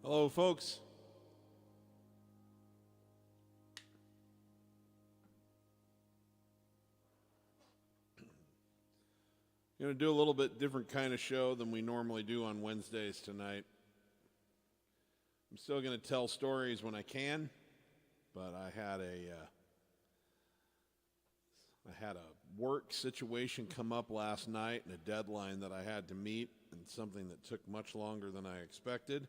Hello, folks. Going to do a little bit different kind of show than we normally do on Wednesdays tonight. I'm still going to tell stories when I can, but I had a work situation come up last night and a deadline that I had to meet, and something that took much longer than I expected.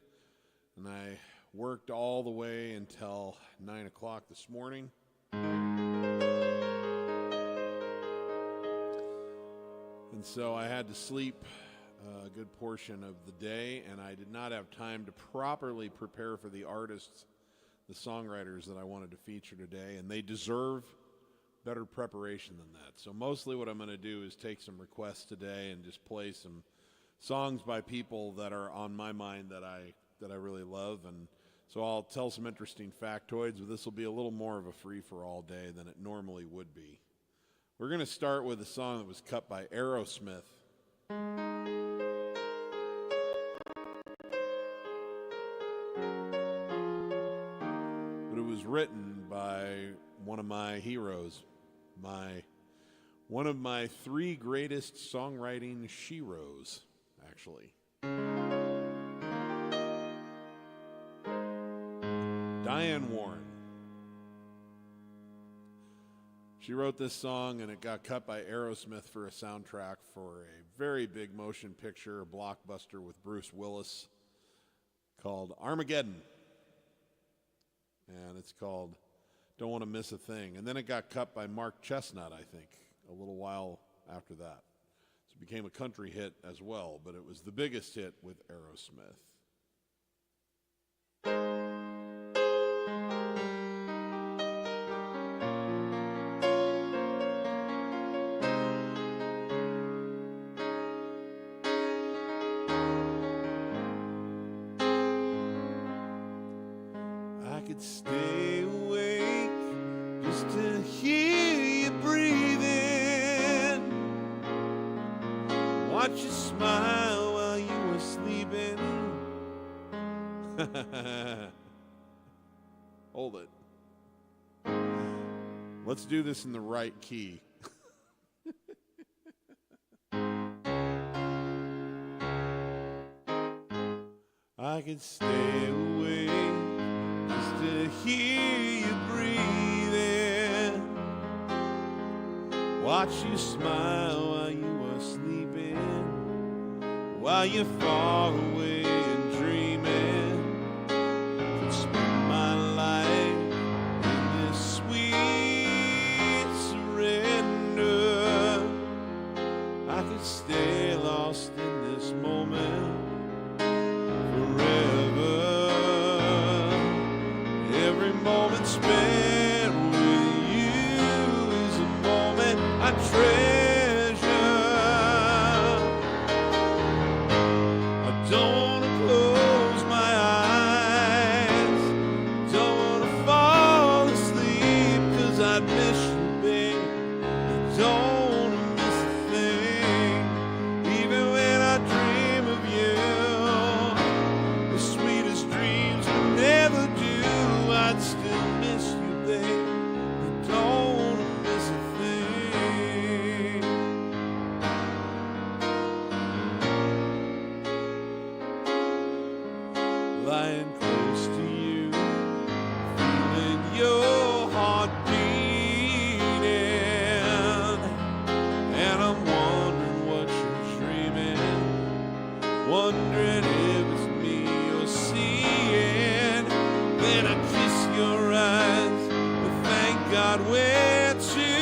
And I worked all the way until 9 o'clock this morning. And so I had to sleep a good portion of the day, and I did not have time to properly prepare for the artists, the songwriters that I wanted to feature today, and they deserve better preparation than that. So mostly what I'm going to do is take some requests today and just play some songs by people that are on my mind that I really love. And so I'll tell some interesting factoids, but this will be a little more of a free-for-all day than it normally would be. We're going to start with a song that was cut by Aerosmith. But it was written by one of my heroes, one of my three greatest songwriting sheroes, actually. Diane Warren. She wrote this song, and it got cut by Aerosmith for a soundtrack for a very big motion picture, a blockbuster with Bruce Willis called Armageddon. And it's called Don't Want to Miss a Thing. And then it got cut by Mark Chestnut, I think, a little while after that. So it became a country hit as well, but it was the biggest hit with Aerosmith. Stay awake just to hear you breathing. Watch you smile while you were sleeping. Hold it. Let's do this in the right key. I could stay awake to hear you breathing. Watch you smile while you are sleeping, while you're far away and dreaming. Could spend my life in this sweet surrender. I could stay lost in this moment forever. Every moment spent with you is a moment I treasure. I don't want to close my eyes, don't want to fall asleep, 'cause I'd miss you, babe. I don't want to miss a thing, even when I dream of you. The sweetest dreams will never do. I'd still miss you, babe. I don't want to miss a thing. Lying close to you, feeling your heart beating, and I'm wondering what you're dreaming, wondering if it's me you're seeing. Then I kiss your eyes, but thank God we're together.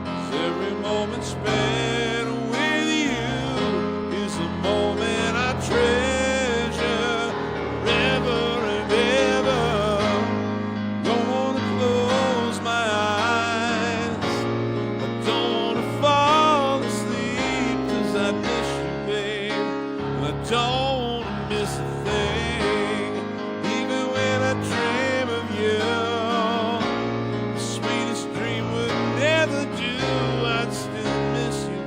'Cause every moment spent with you is a moment I treasure forever and ever. Don't want to close my eyes, I don't want to fall asleep, 'cause I miss you, babe. And I don't want to miss a thing, even when I dream of you. The sweetest dream would never do. I'd still miss you,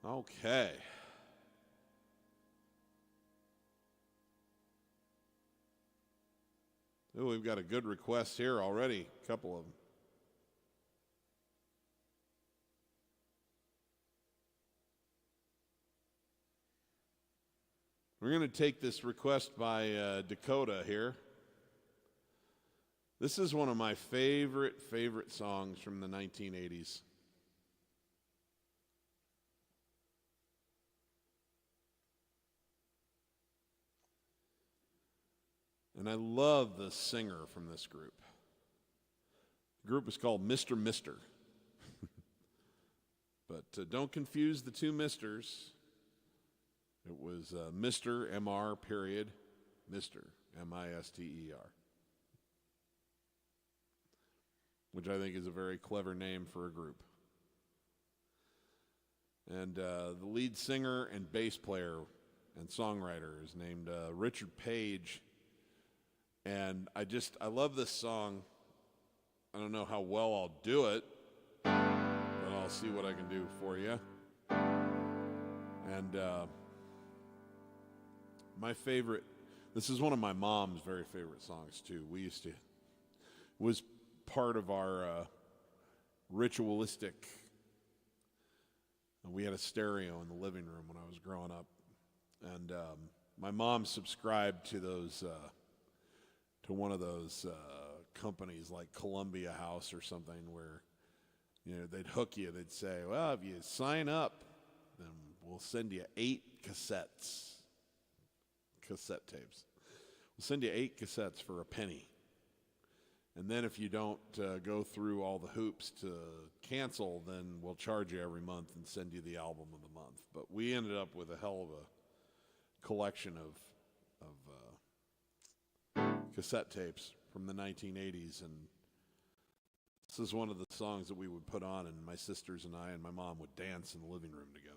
Okay. Ooh, we've got a good request here already, a couple of them. We're going to take this request by Dakota here. This is one of my favorite songs from the 1980s. And I love the singer from this group. The group is called Mr. Mister. But don't confuse the two misters. It was Mr. M.R. period, Mr. M-I-S-T-E-R. Which I think is a very clever name for a group. And the lead singer and bass player and songwriter is named Richard Page. And I love this song. I don't know how well I'll do it, but I'll see what I can do for you. And my favorite, this is one of my mom's very favorite songs too. Was part of our ritualistic, we had a stereo in the living room when I was growing up. And my mom subscribed to those, to one of those companies like Columbia House or something where, they'd hook you. They'd say, well, if you sign up, then we'll send you 8 cassette tapes. We'll send you 8 cassettes for a penny. And then if you don't go through all the hoops to cancel, then we'll charge you every month and send you the album of the month. But we ended up with a hell of a collection of cassette tapes from the 1980s, and this is one of the songs that we would put on, and my sisters and I and my mom would dance in the living room together.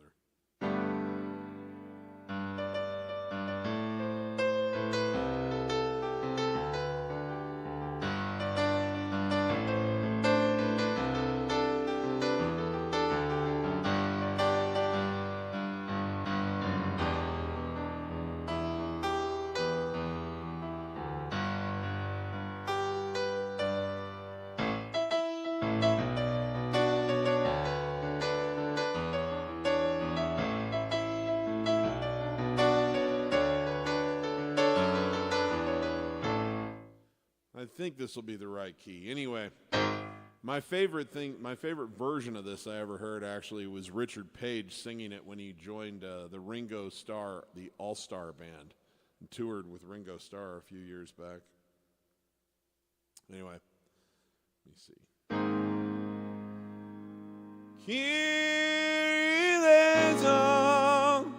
I think this will be the right key. Anyway, my favorite version of this I ever heard actually was Richard Page singing it when he joined the Ringo Starr, the All-Star Band, and toured with Ringo Starr a few years back. Anyway, let me see. Here there's song.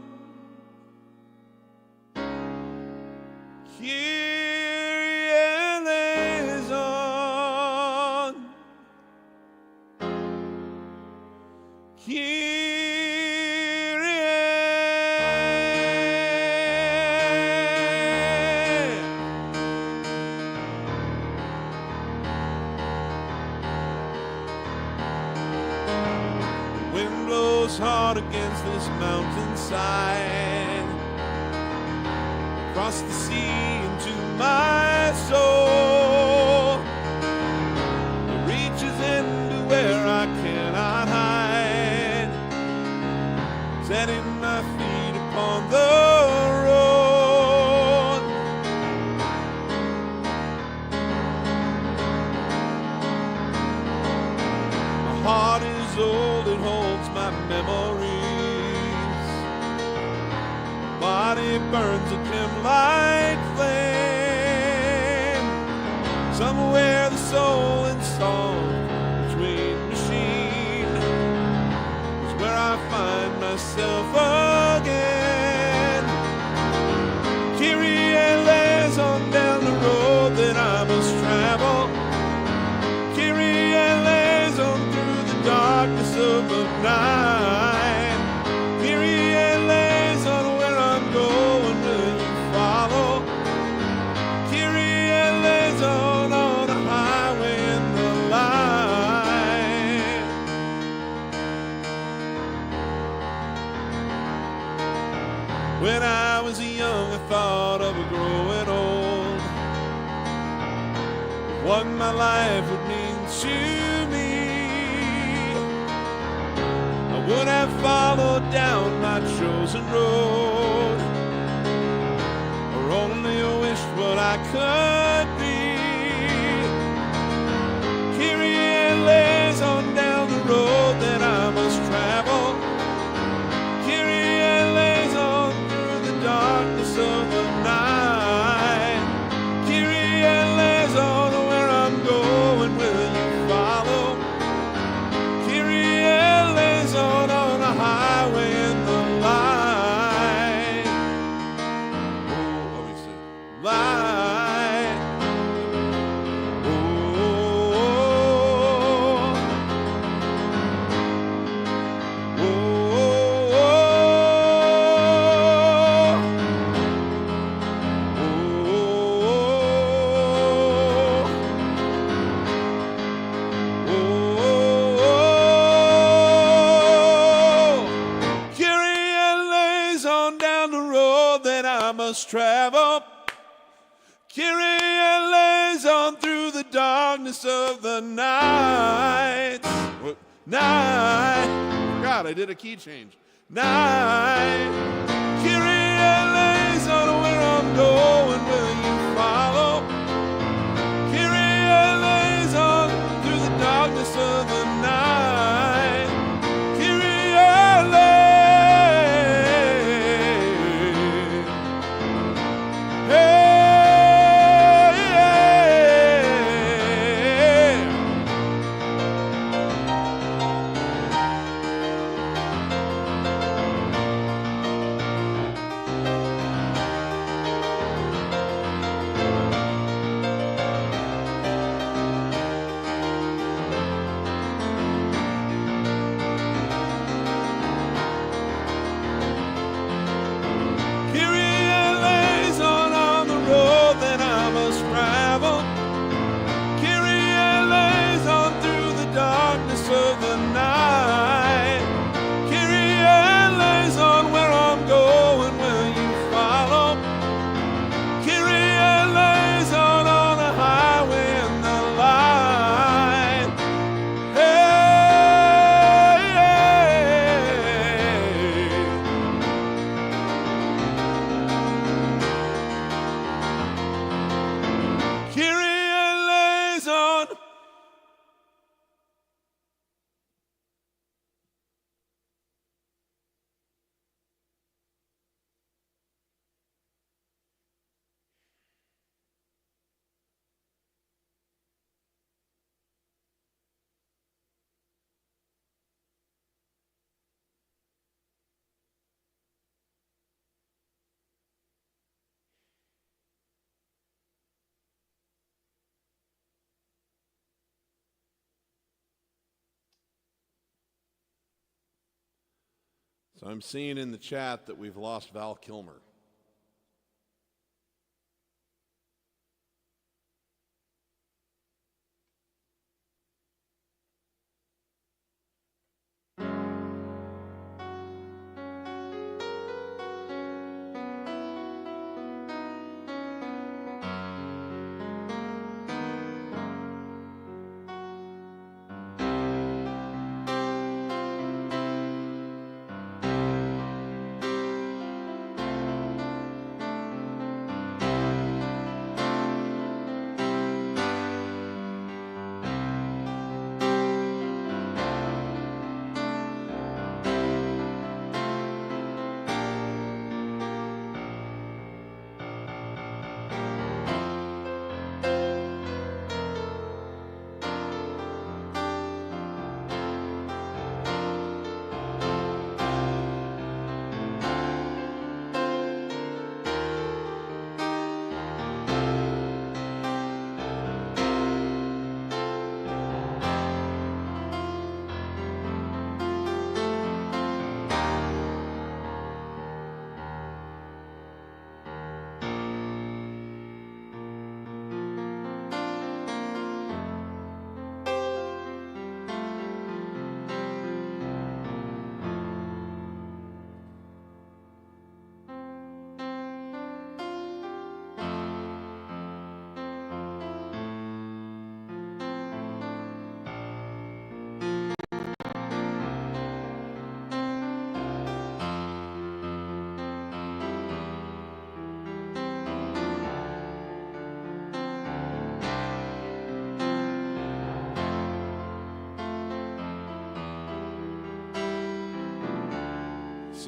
Here hard against this mountainside, across the sea into my soul, it reaches into where I cannot hide, setting my feet upon the road. My heart is old, it holds my memories. Body burns a dim like flame. Somewhere the soul and song between machine is where I find myself again. Kyrie eleison down the road that I must travel. Kyrie eleison through the darkness of the night. Kyrie eleison where I'm going, will you follow? Kyrie eleison on a highway in the light. what my life would mean to me. I would have followed down my chosen road, or only wished what I could be. Kyrie lays on down the road that I must travel. Kyrie lays on through the darkness of the night. Kyrie lays on where I'm going, will you follow? Kyrie lays on a highway in the light. Oh, let me see. Light. Oh, oh, oh, travel. Kyrie lays on through the darkness of the night. What? Night. Forgot I did a key change. Night. Kyrie lays on where I'm going. Will you follow? Kyrie lays on through the darkness of the night. Kyrie lays. So I'm seeing in the chat that we've lost Val Kilmer.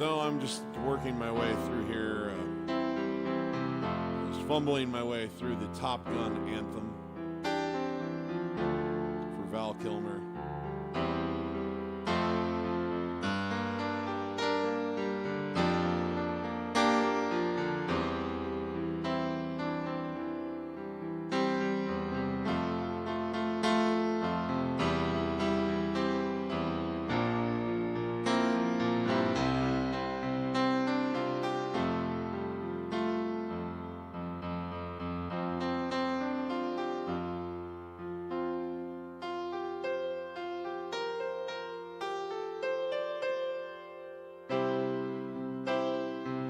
So I'm just working my way through here, just fumbling my way through the Top Gun anthem for Val Kilmer.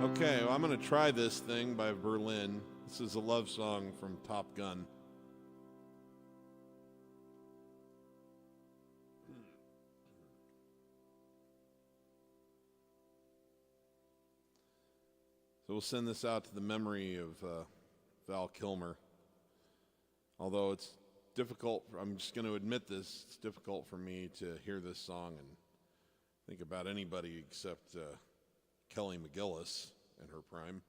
Okay, well, I'm going to try this thing by Berlin. This is a love song from Top Gun. So we'll send this out to the memory of Val Kilmer. Although it's difficult, I'm just going to admit this, it's difficult for me to hear this song and think about anybody except Kelly McGillis in her prime.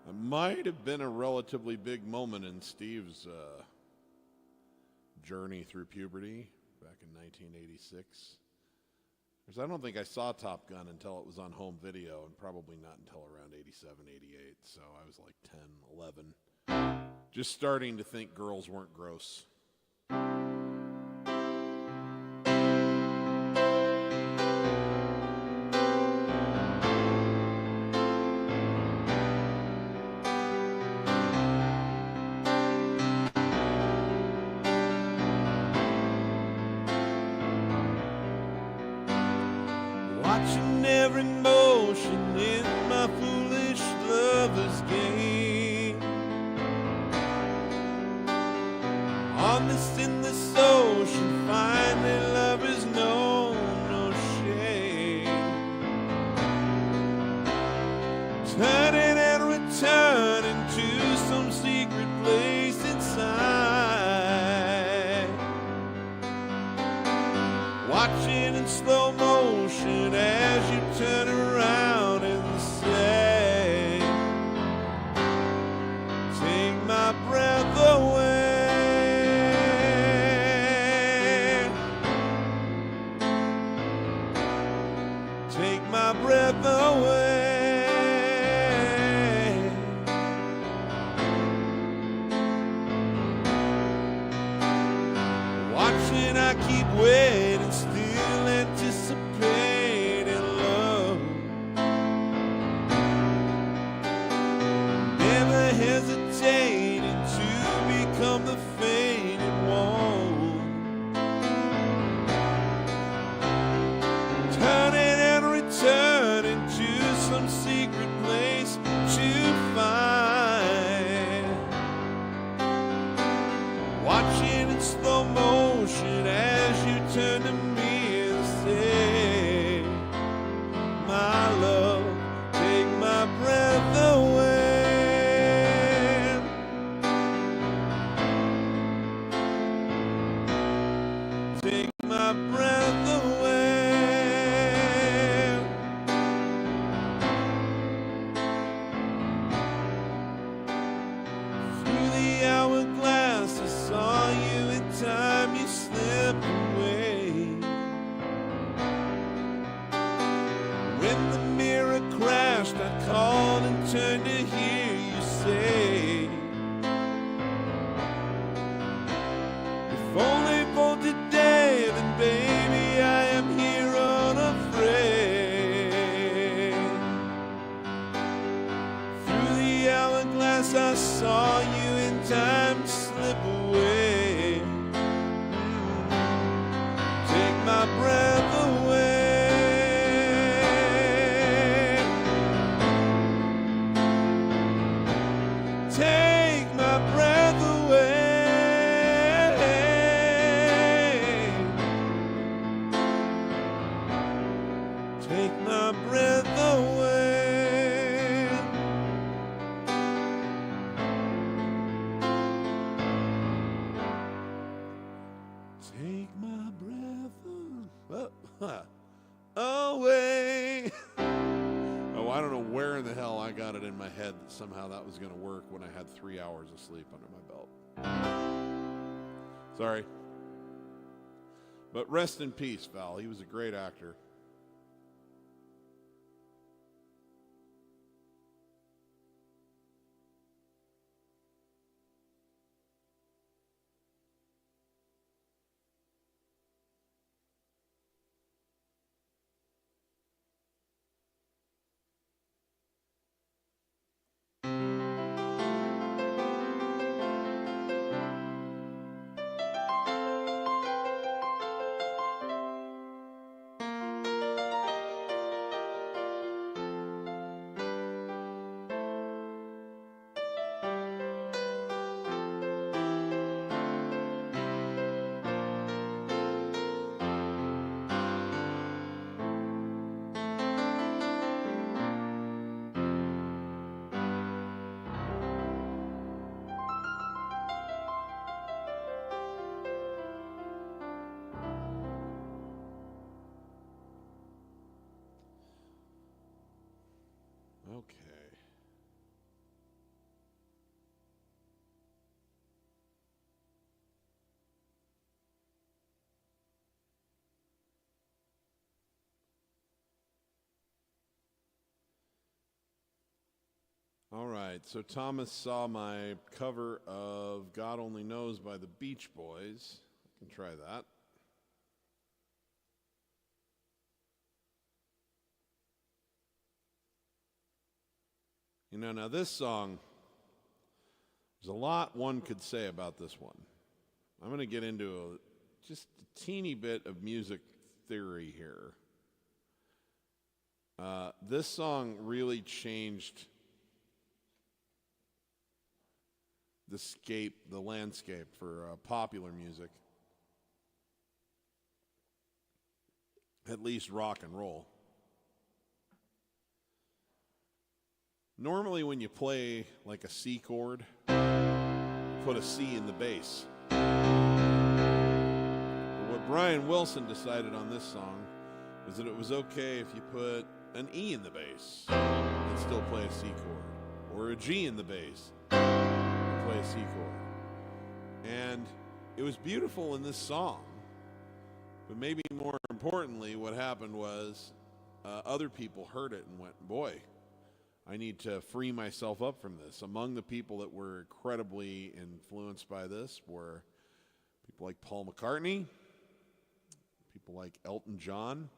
It might have been a relatively big moment in Steve's journey through puberty back in 1986. Because I don't think I saw Top Gun until it was on home video, and probably not until around 87, 88. So I was like 10, 11. Just starting to think girls weren't gross. Watching every motion in my foolish lover's game. On this endless ocean, finally lovers know no shame. Turning and returning to some secret place inside. Watching in slow motion as you turn around and say, take my breath away. Take my breath away. Watching, I keep waiting, still anticipating love. Never hesitating to become the fated one. Turning and returning to some secret place to find. Watching in slow motion as you turn to me and say, my love, take my breath away. Take my breath away. Through the hourglass I saw you in time, you slipped away. When the mirror crashed, I called and turned to hear you say, if only for today, then baby I am here unafraid. Through the hourglass I saw you in time to slip away. Take my breath away. Take my breath away. Take my breath away. head that somehow that was going to work when I had 3 hours of sleep under my belt. Sorry. But rest in peace, Val. He was a great actor. Okay. All right, so Thomas saw my cover of God Only Knows by the Beach Boys. I can try that. You know, now this song, there's a lot one could say about this one. I'm going to get into just a teeny bit of music theory here. This song really changed the landscape for popular music, at least rock and roll. Normally when you play like a C chord, you put a C in the bass. But what Brian Wilson decided on this song was that it was okay if you put an E in the bass and still play a C chord, or a G in the bass and play a C chord. And it was beautiful in this song, but maybe more importantly, what happened was other people heard it and went, boy, I need to free myself up from this. Among the people that were incredibly influenced by this were people like Paul McCartney, people like Elton John.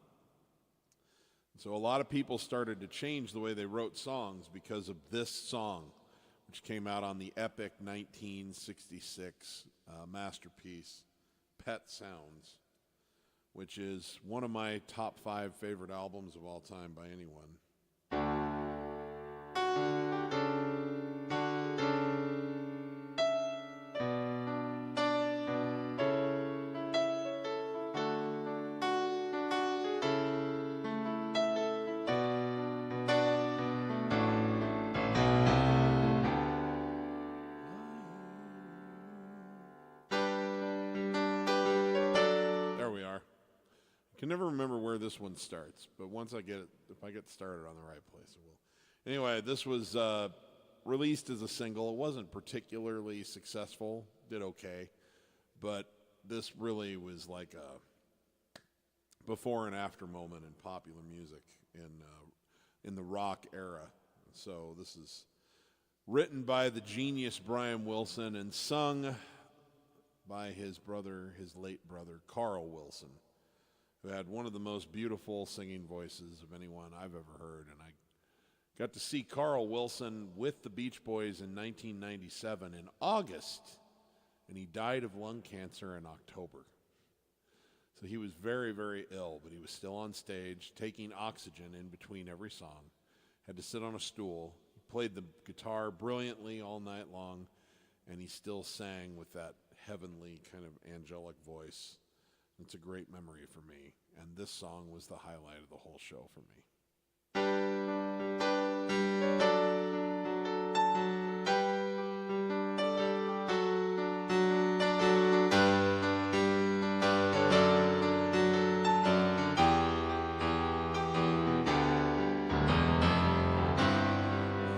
So a lot of people started to change the way they wrote songs because of this song, which came out on the epic 1966 masterpiece, Pet Sounds, which is one of my top 5 favorite albums of all time by anyone. I can never remember where this one starts, but once I get it, if I get started on the right place, it will. Anyway, this was released as a single. It wasn't particularly successful, did okay, but this really was like a before and after moment in popular music in the rock era. So this is written by the genius Brian Wilson and sung by his late brother, Carl Wilson, who had one of the most beautiful singing voices of anyone I've ever heard. And I got to see Carl Wilson with the Beach Boys in 1997 in August, and he died of lung cancer in October. So he was very, very ill, but he was still on stage taking oxygen in between every song, had to sit on a stool, he played the guitar brilliantly all night long, and he still sang with that heavenly kind of angelic voice. It's a great memory for me, and this song was the highlight of the whole show for me.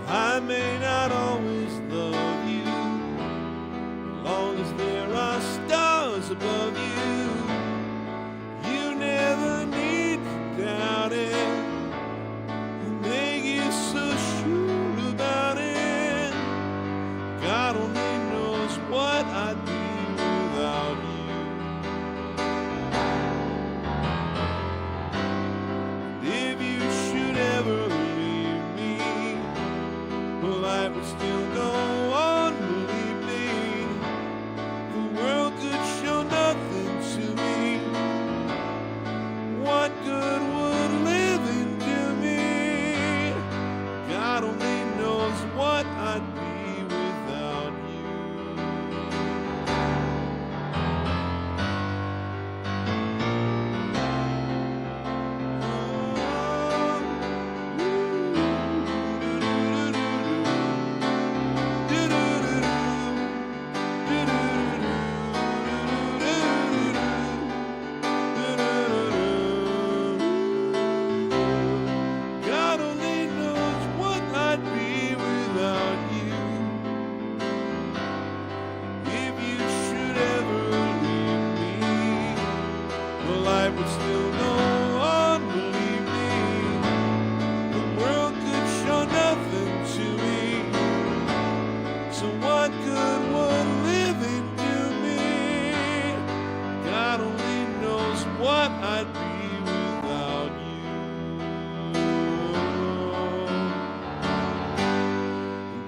I may God only knows what I'd be without you. And if you should ever leave me, well, life would still go on, believe me. The world could show nothing to me. What good would living do me? God only knows what I'd be without you. God only knows what I'd be without you. If you should ever leave me, well, life would still go on, believe me. The world could show nothing to me. So what good would living do me? God only knows what I'd be without you.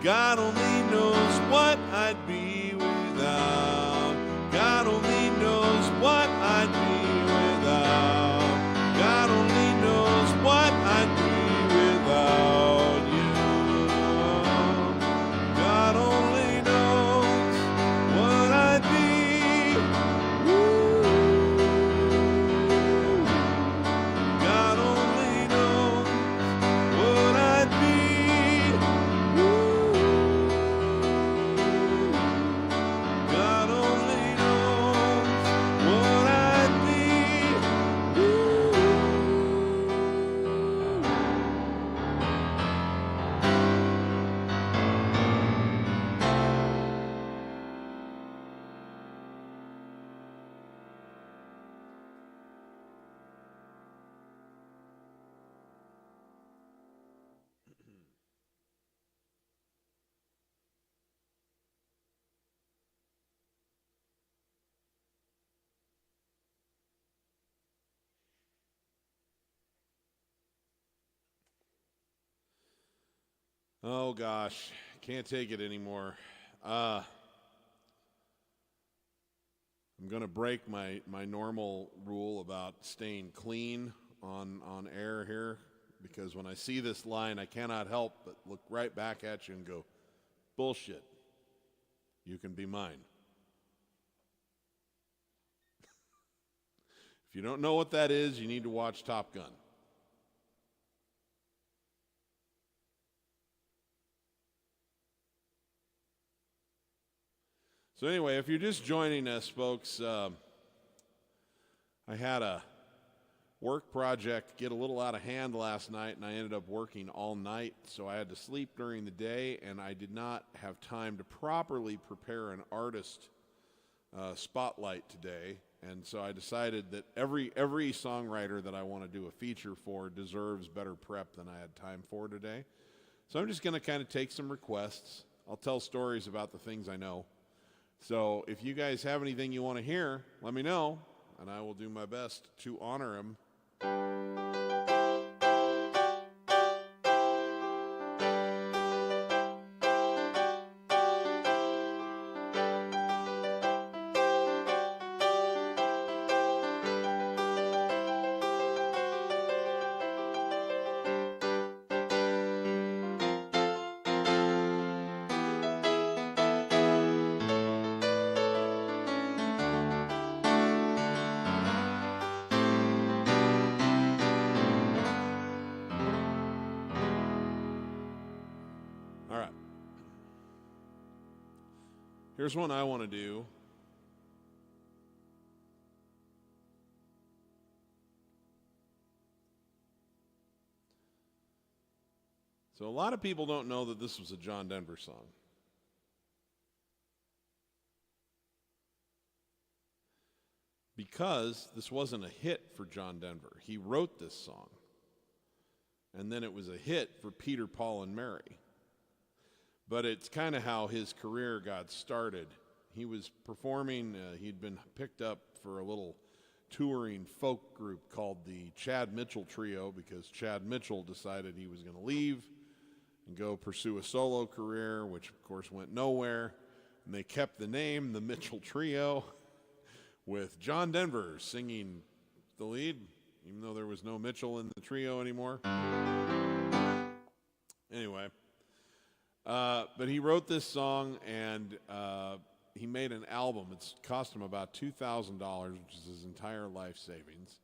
God only knows what I'd be without. God only knows what I'd be without. God only knows what I'd be without you. God only knows what I'd be. God only knows what I'd be. God only knows what I'd be. Oh gosh, can't take it anymore. I'm going to break my normal rule about staying clean on air here, because when I see this line, I cannot help but look right back at you and go, bullshit. You can be mine. If you don't know what that is, you need to watch Top Gun. So anyway, if you're just joining us, folks, I had a work project get a little out of hand last night, and I ended up working all night, so I had to sleep during the day, and I did not have time to properly prepare an artist spotlight today, and so I decided that every songwriter that I want to do a feature for deserves better prep than I had time for today. So I'm just going to kind of take some requests. I'll tell stories about the things I know. So if you guys have anything you want to hear, let me know, and I will do my best to honor him. All right. Here's one I want to do. So a lot of people don't know that this was a John Denver song. Because this wasn't a hit for John Denver. He wrote this song. And then it was a hit for Peter, Paul, and Mary. but it's kind of how his career got started. He was performing, he'd been picked up for a little touring folk group called the Chad Mitchell Trio because Chad Mitchell decided he was going to leave and go pursue a solo career, which of course went nowhere. And they kept the name, the Mitchell Trio, with John Denver singing the lead, even though there was no Mitchell in the trio anymore. Anyway, but he wrote this song, and he made an album. It's cost him about $2,000, which is his entire life savings.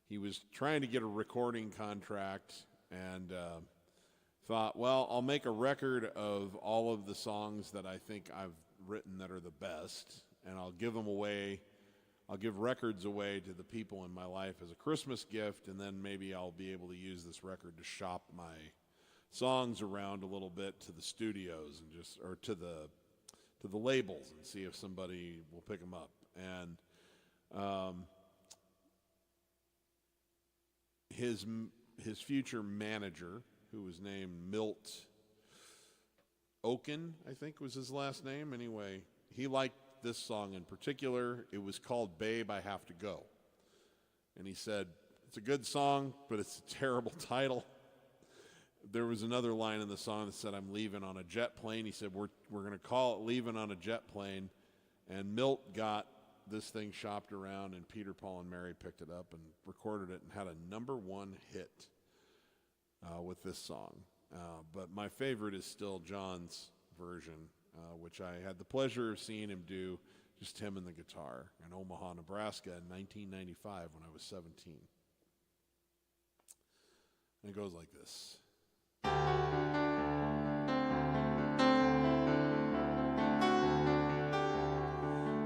He was trying to get a recording contract and thought, well, I'll make a record of all of the songs that I think I've written that are the best, and I'll give them away. I'll give records away to the people in my life as a Christmas gift, and then maybe I'll be able to use this record to shop my songs around a little bit to the studios and or to the labels and see if somebody will pick them up. And his future manager, who was named Milt Oken, I think was his last name. Anyway, he liked this song in particular. It was called Babe, I Have to Go. And he said, it's a good song, but it's a terrible title. There was another line in the song that said, I'm leaving on a jet plane. He said, we're going to call it Leaving on a Jet Plane. And Milt got this thing shopped around, and Peter, Paul, and Mary picked it up and recorded it and had a #1 hit with this song. But my favorite is still John's version, which I had the pleasure of seeing him do, just him and the guitar, in Omaha, Nebraska in 1995 when I was 17. And it goes like this.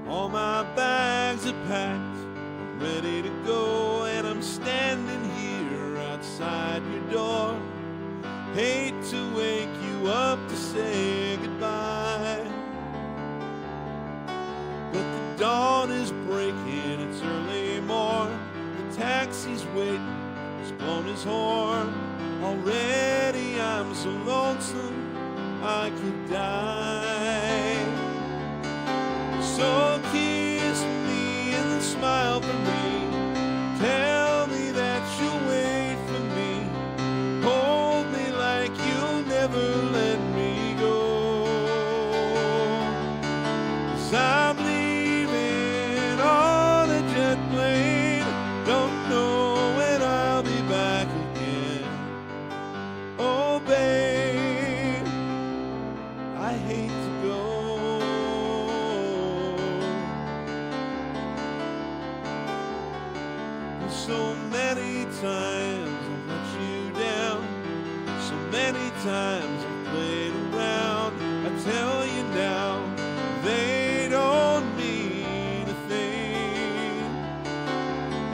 All my bags are packed, I'm ready to go, and I'm standing here outside your door. Hate to wake you up to say goodbye, but the dawn is breaking, it's early morn. The taxi's waiting, he's blown his horn. Already I'm so lonesome I could die. So kiss me and then smile for me. Tell me that you'll wait for me. Hold me like you'll never let me go. 'Cause I'm leaving on a jet plane. Don't know when I'll be back again. Oh, babe, I hate to go. So many times I've let you down. So many times I've played around. I tell you now, they don't mean a thing.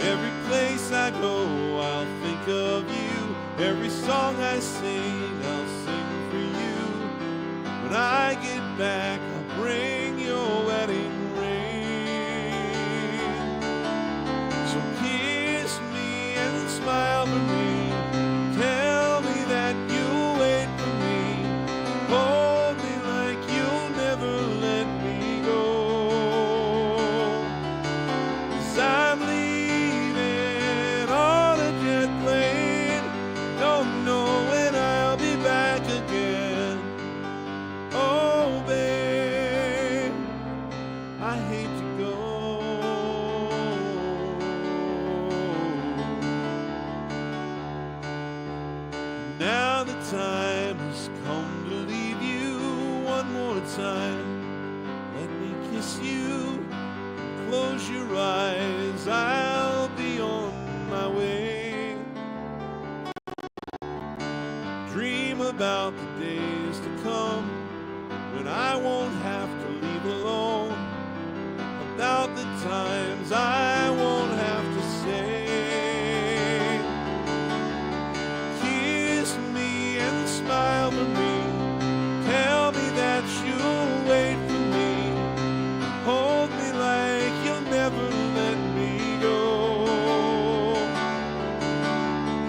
Every place I go, I'll think of you. Every song I sing, I'll sing for you. When I get back, I'll bring your wedding ring. So kiss me and smile for me. Tell me that you'll wait for me. Hold me like you'll never let me go. 'Cause I'm leaving on a jet plane. Don't know when I'll be back again. Oh, babe, I hate to go. Now the time has come to leave you one more time. Let me kiss you. Close your eyes. I'll be on my way. Dream about the days to come when I won't have to leave alone. About the times I won't have to say. Kiss me and smile for me. Tell me that you'll wait for me. Hold me like you'll never let me go.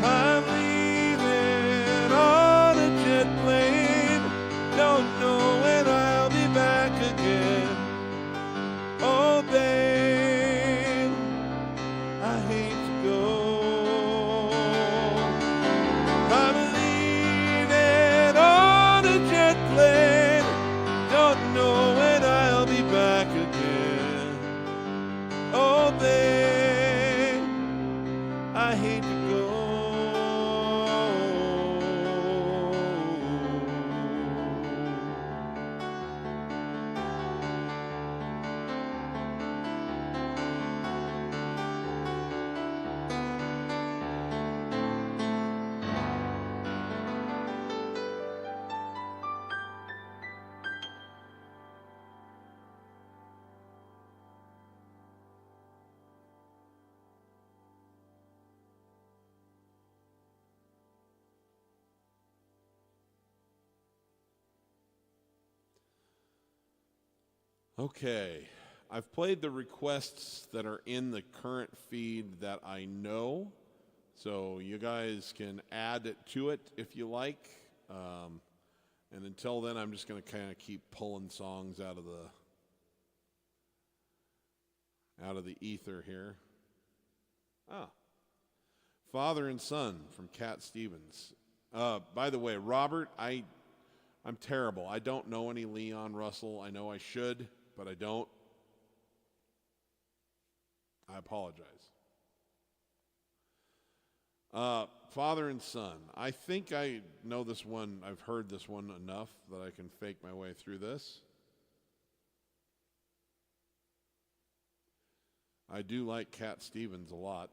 I'm leaving on a jet plane. Don't Okay, I've played the requests that are in the current feed that I know, so you guys can add it to it if you like. And until then, I'm just going to kind of keep pulling songs out of the ether here. Father and Son from Cat Stevens. By the way, Robert, I'm terrible. I don't know any Leon Russell. I know I should, but I don't. I apologize. Father and Son. I think I know this one. I've heard this one enough that I can fake my way through this. I do like Cat Stevens a lot.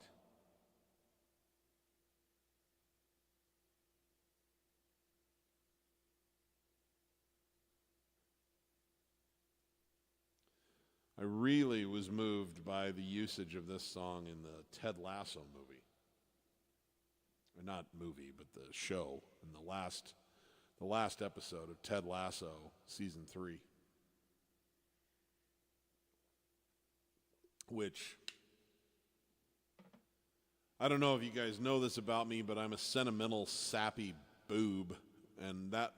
I really was moved by the usage of this song in the Ted Lasso movie. Or not movie, but the show in the last episode of Ted Lasso, season 3. Which, I don't know if you guys know this about me, but I'm a sentimental, sappy boob, and that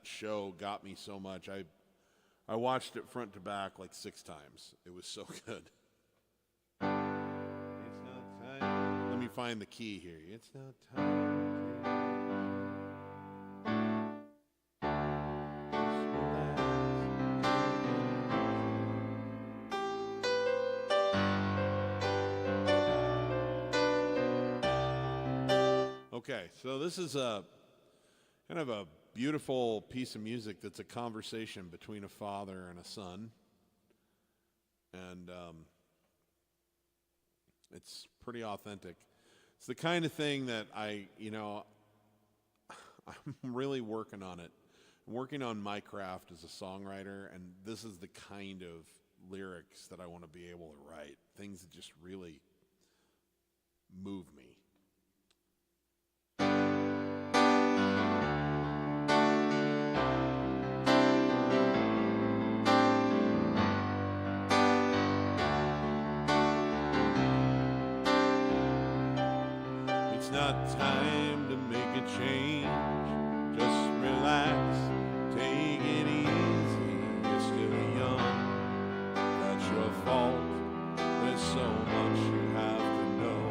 show got me so much. I watched it front to back like 6 times. It was so good. It's not time. Let me find the key here. It's not time. Okay, so this is a kind of a beautiful piece of music that's a conversation between a father and a son. And it's pretty authentic. It's the kind of thing that I'm really working on it. I'm working on my craft as a songwriter, and this is the kind of lyrics that I want to be able to write. Things that just really move me. It's not time to make a change. Just relax, take it easy. You're still young, that's your fault. There's so much you have to know.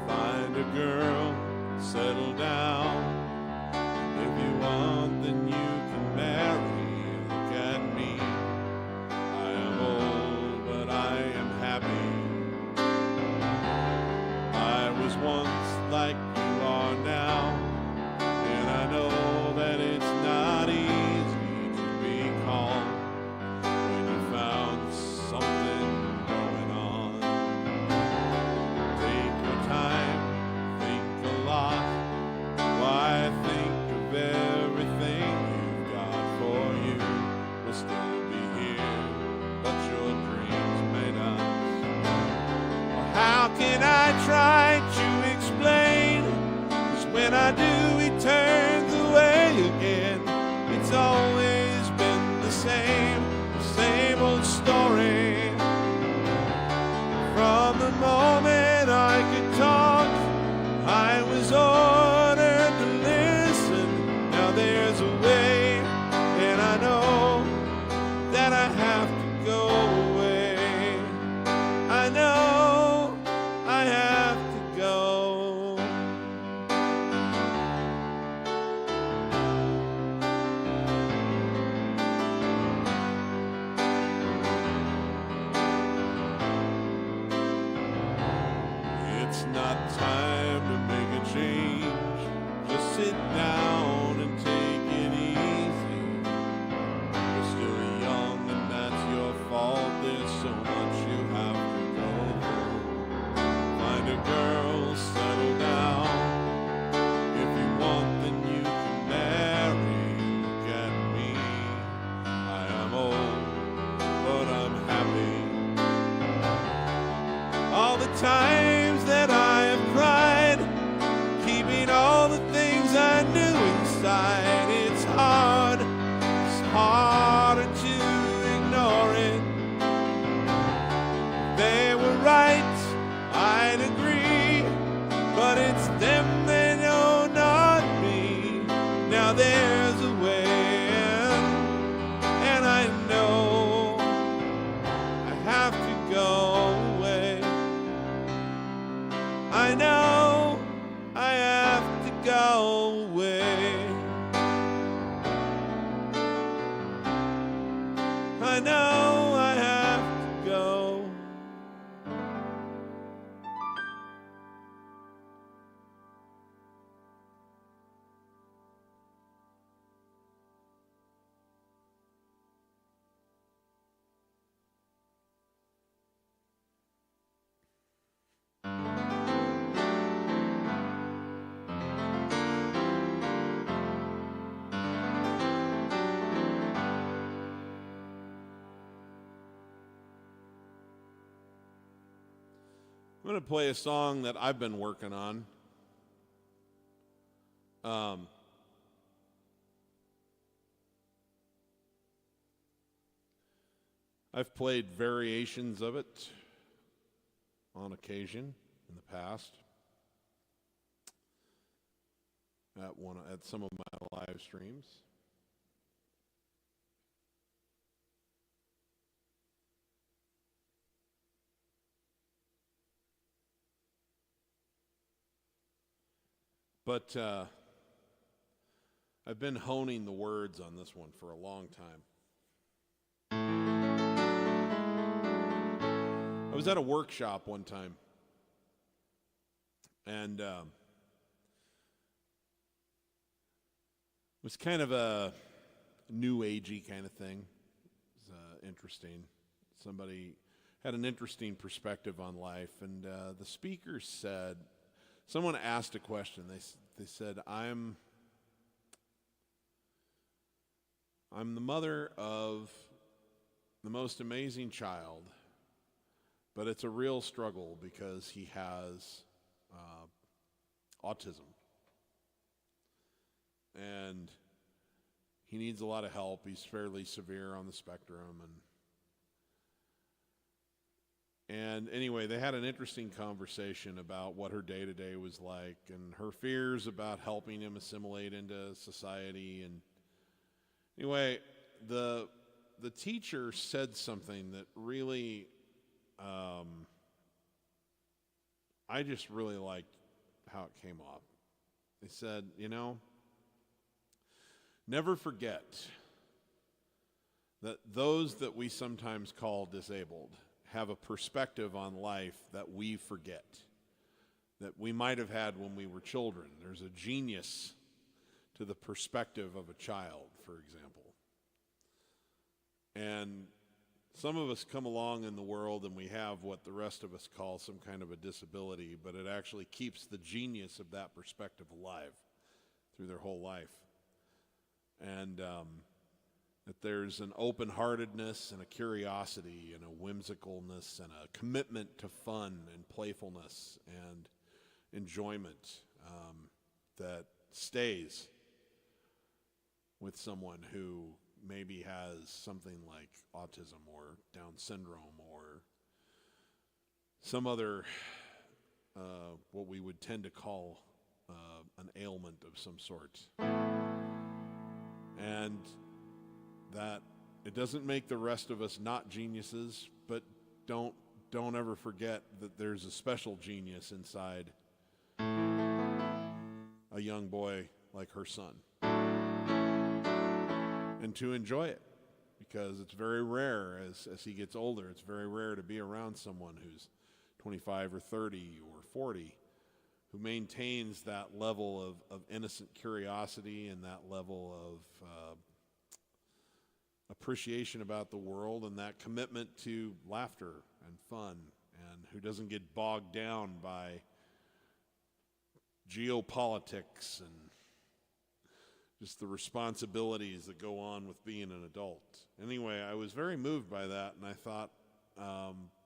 Find a girl, settle down. If you want, then you can marry. Look at me, I am old, but I am happy. I was once like you are now, and I know that it's not easy to be calm when you found something going on. Take your time, think a lot. Why think of everything you've got for you? We'll still be here, but your dreams may not. Well, how can I try to explain? 'Cause when I do, he turns away again. It's always been the same old story. From the moment I could talk, I was ordered to listen. Now there's a way, and I know that I have to go away. I know I have to go. It's not time to make a change. Just sit down and take it easy. You're still young and that's your fault. There's so much you have to go through. Find a girl, settle down. If you want, then you can marry. Look at me, I am old, but I'm happy. All the times that I have cried, keeping all the things I knew inside. It's hard, it's harder to ignore it. I know I have to go. I'm going to play a song that I've been working on. I've played variations of it on occasion in the past at some of my live streams. But I've been honing the words on this one for a long time. I was at a workshop one time, and it was kind of a new agey kind of thing. It was interesting. Somebody had an interesting perspective on life, and the speaker said, someone asked a question. They said, I'm the mother of the most amazing child, but it's a real struggle because he has autism. And he needs a lot of help. He's fairly severe on the spectrum. And anyway, they had an interesting conversation about what her day-to-day was like and her fears about helping him assimilate into society. And anyway, the teacher said something that really, I just really liked how it came off. They said, never forget that those that we sometimes call disabled have a perspective on life that we forget, that we might have had when we were children. There's a genius to the perspective of a child, for example. And some of us come along in the world and we have what the rest of us call some kind of a disability, but it actually keeps the genius of that perspective alive through their whole life. And that there's an open-heartedness and a curiosity and a whimsicalness and a commitment to fun and playfulness and enjoyment that stays with someone who maybe has something like autism or Down syndrome or some other what we would tend to call an ailment of some sort. And that it doesn't make the rest of us not geniuses, but don't ever forget that there's a special genius inside a young boy like her son. And to enjoy it, because it's very rare as he gets older, it's very rare to be around someone who's 25 or 30 or 40 who maintains that level of innocent curiosity and that level of appreciation about the world and that commitment to laughter and fun, and who doesn't get bogged down by geopolitics and just the responsibilities that go on with being an adult. Anyway, I was very moved by that, and I thought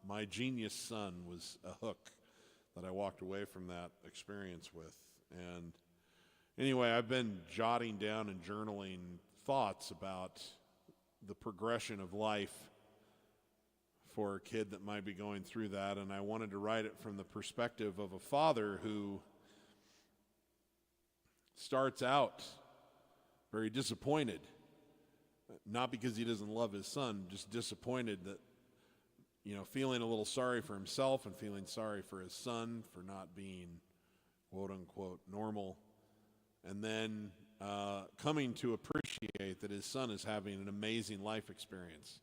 my genius son was a hook that I walked away from that experience with. And anyway, I've been jotting down and journaling thoughts about the progression of life for a kid that might be going through that, and I wanted to write it from the perspective of a father who starts out very disappointed, not because he doesn't love his son, just disappointed that, feeling a little sorry for himself and feeling sorry for his son for not being quote unquote normal, and then coming to appreciate that his son is having an amazing life experience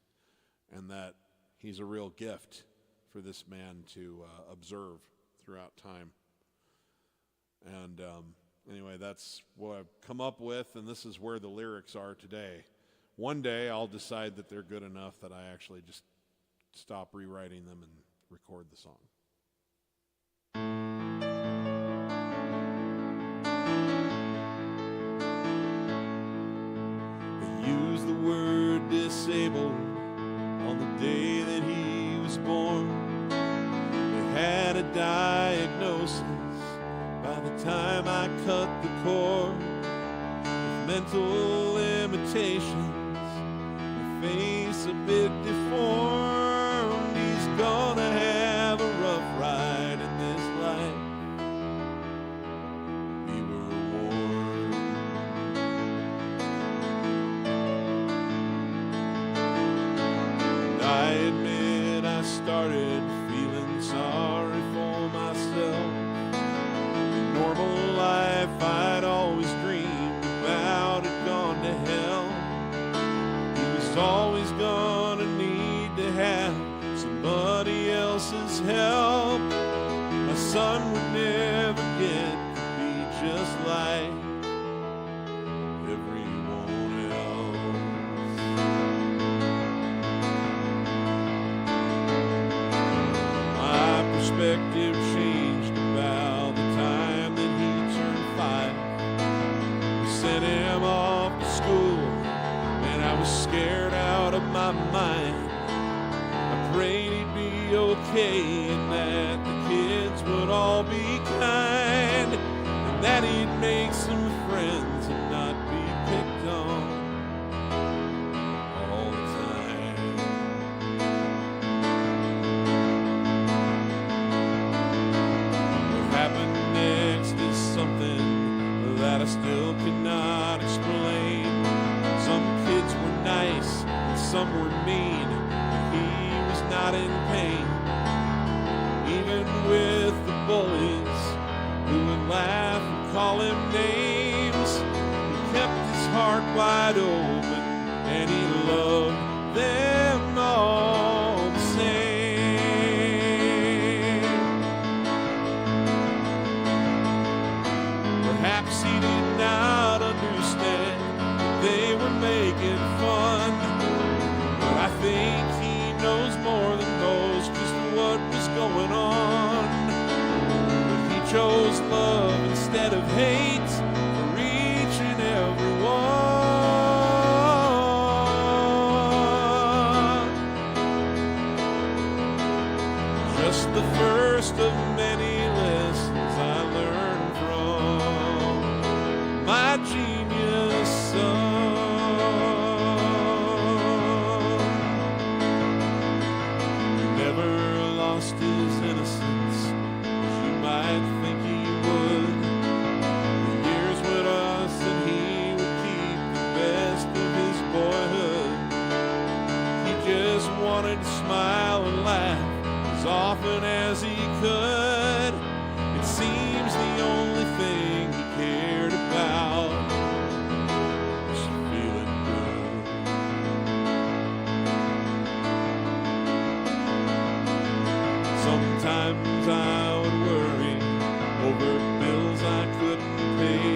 and that he's a real gift for this man to observe throughout time. And anyway, that's what I've come up with, and this is where the lyrics are today. One day I'll decide that they're good enough that I actually just stop rewriting them and record the song. They use the word disabled on the day that he was born. They had a diagnosis by the time I cut the cord. With mental limitations, the face a bit deformed. He's gonna have a rough ride in this life. We were warned. And I admit I started feeling sorry for myself. The normal life I'd always dreamed about had gone to hell. He was always gonna need to have somebody else's help. My son would never get to be just like everyone else. My perspective changed about the time that he turned 5. We sent him off to school, and I was scared out of my mind. I prayed he'd be okay, and that the kids would all be kind, and that he'd make some friends and not be picked on all the time. What happened next is something that I still cannot explain. Some kids were nice and some were mean, but he was not in pain. Even with the bullies who would laugh and call him names, he kept his heart wide open and he loved them all the same. Perhaps he did not understand that they were making fun, but I think he knows more than most just what was going on. But he chose love instead of hate for each and every one. Just the first of many lessons I learned from my genius son. He never lost his innocence, as you might think he would. The years with us, and he would keep the best of his boyhood. He just wanted to smile and laugh as often as he could. It seems the only thing he cared about was feeling good. Sometimes I would worry over bills I couldn't pay,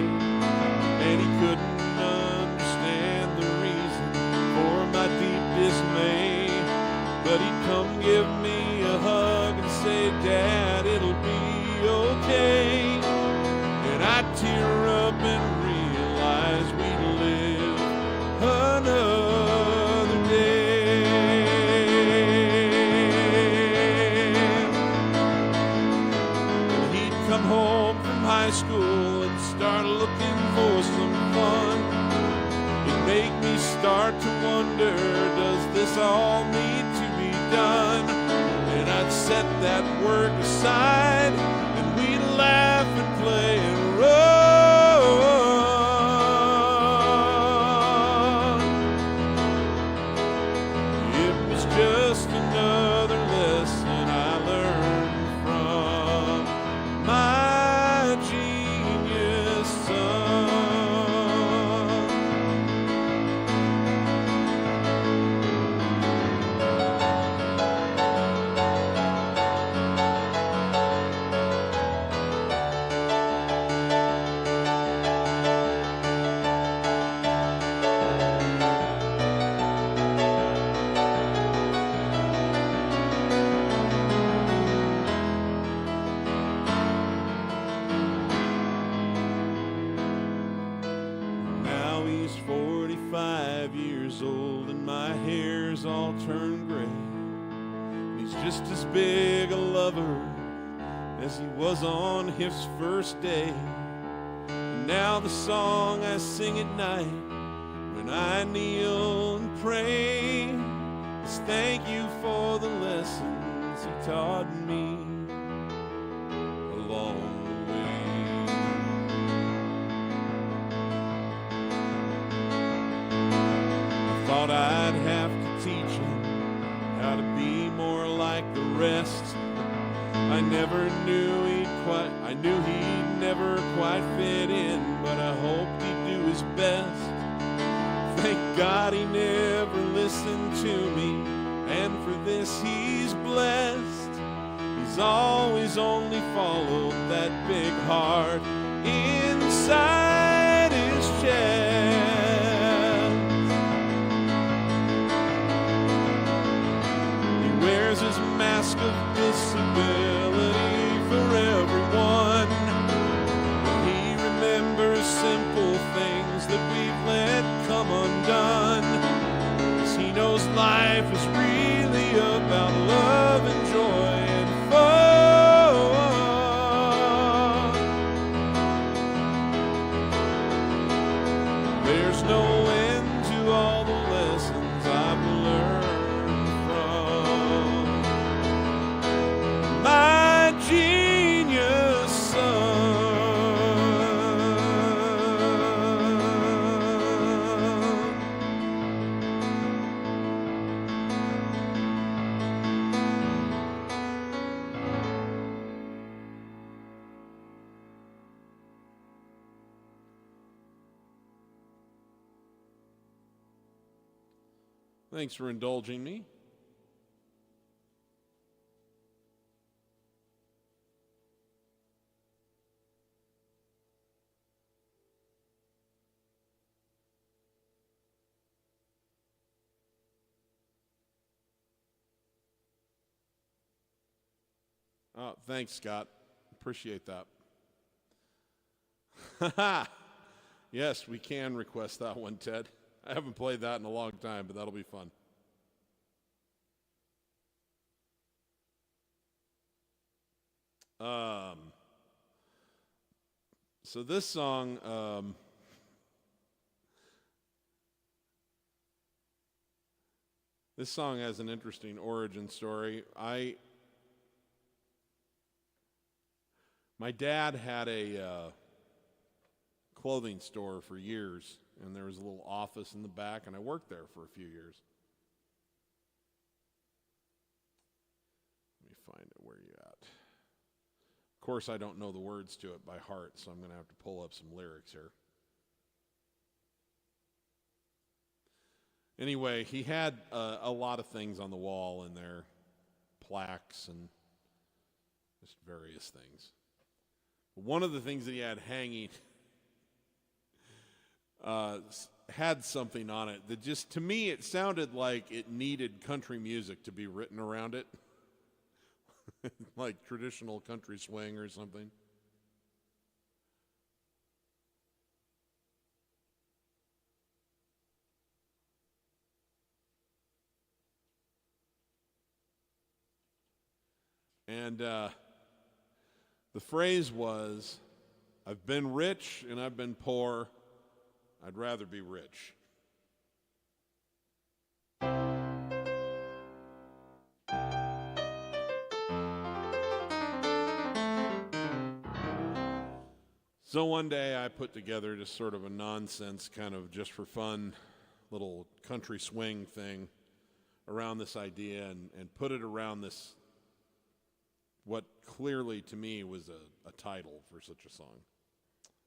and he couldn't understand the reason for my deep dismay. But he'd come give me a hug and say, "Dad, it'll be okay." And I'd tear up and realize we'd live another day. And he'd come home from high school and start looking for some fun. It'd make me start to wonder, does this all need to be done? And I'd set that work aside, and we'd laugh and play and run. It was just another lesson I learned from my genius son. hair's all turned gray. He's just as big a lover as he was on his first day. And now the song I sing at night when I kneel and pray is thank you for the lessons he taught me along the way. I thought I'd have to teach him how to be more like the rest. I knew he'd never quite fit in, but I hoped he'd do his best. Thank God he never listened to me, and for this he's blessed. He's always only followed that big heart inside his chest. He wears his mask of disability for everyone. He remembers simple things that we've let come undone. 'Cause he knows life is really about love and joy and fun. There's no end to all the lessons I've learned from my genius son. Thanks for indulging me. Oh, thanks, Scott. Appreciate that. Yes, we can request that one, Ted. I haven't played that in a long time, but that'll be fun. So this song, has an interesting origin story. My dad had a clothing store for years, and there was a little office in the back, and I worked there for a few years. Let me find it. Where you at? Of course, I don't know the words to it by heart, so I'm going to have to pull up some lyrics here. Anyway, he had a lot of things on the wall in there, plaques and just various things. One of the things that he had hanging had something on it that just, to me, it sounded like it needed country music to be written around it. Like traditional country swing or something. And the phrase was, I've been rich and I've been poor. I'd rather be rich. So one day I put together just sort of a nonsense kind of just for fun little country swing thing around this idea and put it around this, what clearly to me was a title for such a song.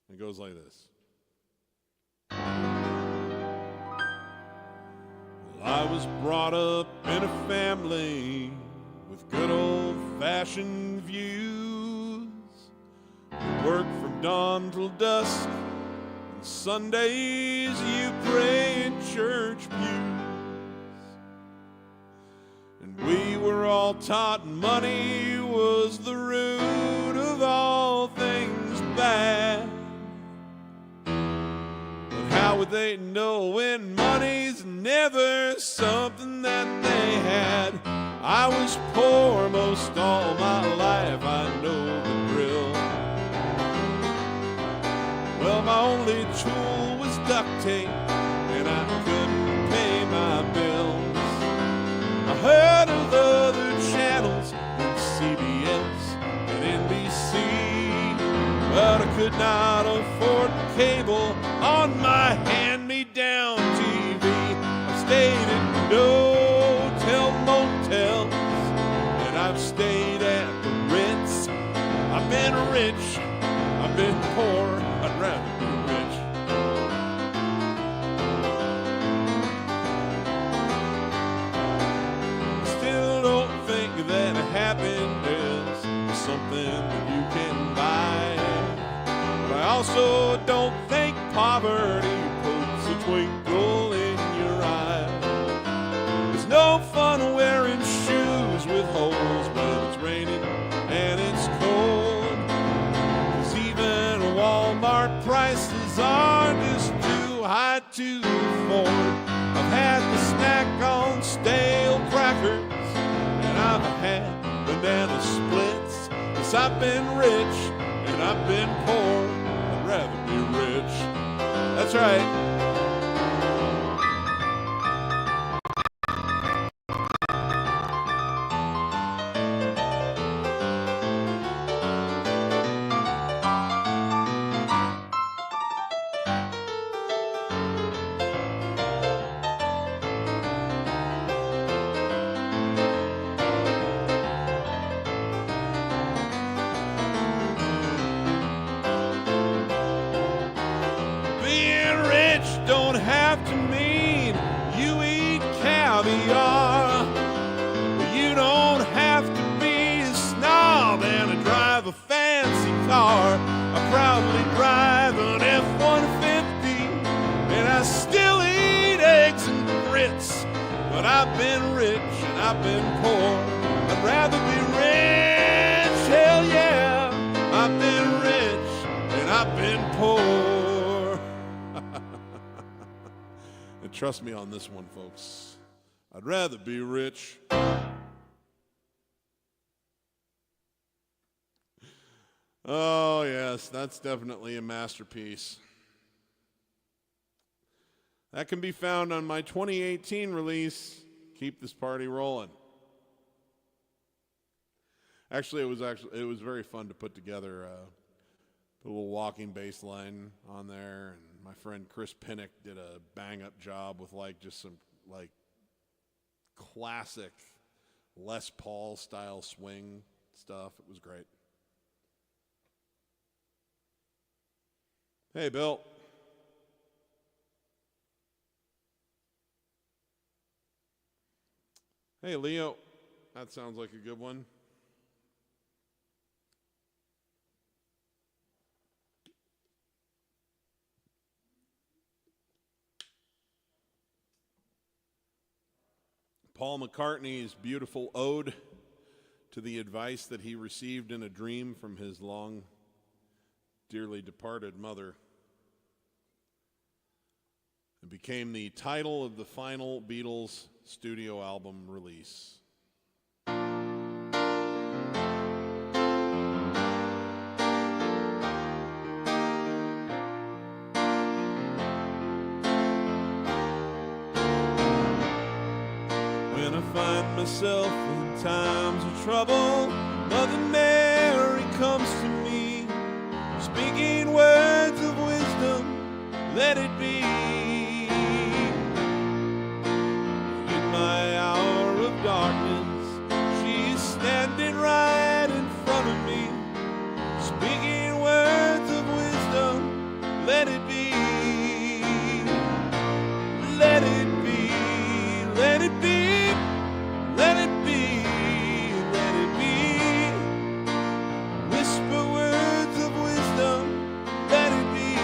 It goes like this. Well, I was brought up in a family with good old-fashioned views. You work from dawn till dusk, and Sundays you pray in church pews. And we were all taught money was the root of all things bad. But how would they know when money's never something that they had. I was poor most all my life, I know the drill. Well, my only tool was duct tape, and I couldn't pay my bills. I heard of other channels like CBS and NBC, but I could not afford cable on my hand-me-down TV. I stayed at no-tell motels, and I've stayed at the Ritz. I've been rich, I've been poor, I'd rather be rich. I still don't think that happiness is something that you can buy. But I also don't think poverty puts a twinkle in your eye. There's no fun wearing shoes with holes when it's raining and it's cold. 'Cause even Walmart prices are just too high to afford. I've had to snack on stale crackers, and I've had banana splits. 'Cause I've been rich and I've been poor, I'd rather be rich. That's right. Being rich don't have to mean you eat caviar. You don't have to be a snob and drive a fancy car. I proudly drive an F-150, and I still eat eggs and grits. But I've been rich and I've been poor, I'd rather be rich, hell yeah. I've been rich and I've been poor. And trust me on this one, folks. I'd rather be rich. Oh, yes, that's definitely a masterpiece. That can be found on my 2018 release, Keep This Party Rolling. Actually, it was very fun to put together. Put a little walking bass line on there, and my friend Chris Pinnock did a bang-up job with just some classic Les Paul style swing stuff. It was great. Hey, Bill. Hey, Leo. That sounds like a good one. Paul McCartney's beautiful ode to the advice that he received in a dream from his long, dearly departed mother. It became the title of the final Beatles studio album release. When I find myself in times of trouble, Mother Mary comes to me, speaking words of wisdom, let it be. In my hour of darkness, she's standing right in front of me, speaking words of wisdom, let it be. Let it be, let it be, let it be, let it be. Whisper words of wisdom, let it be.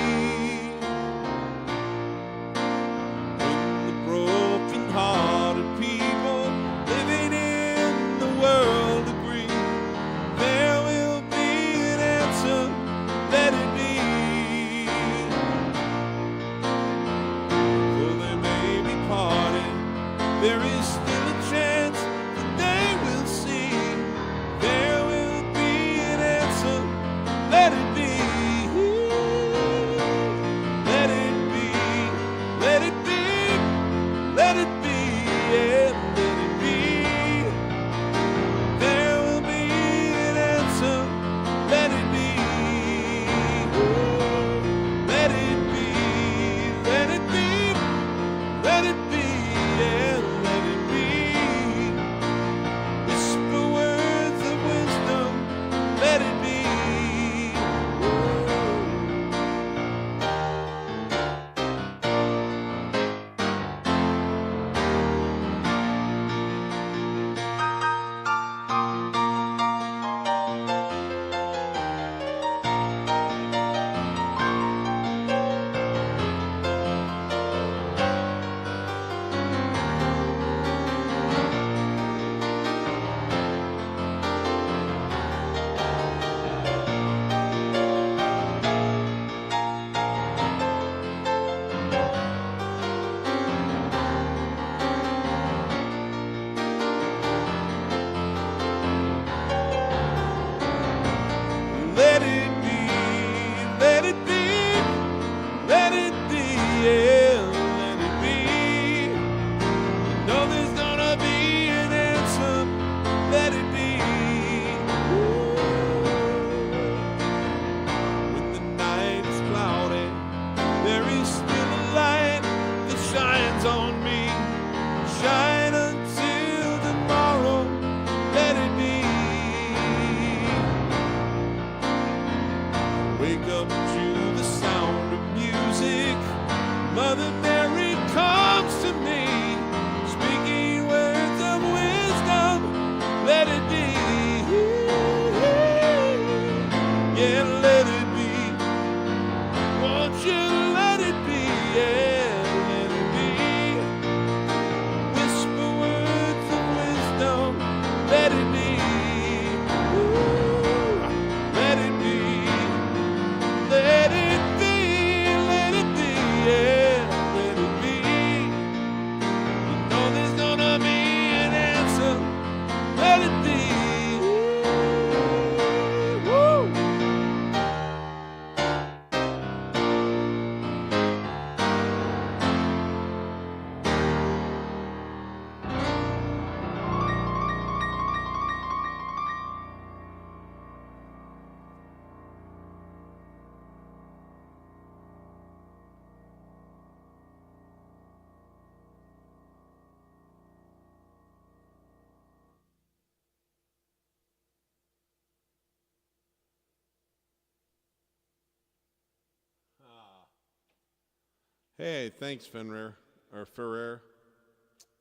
Hey, thanks, Fenrir, or Ferrer.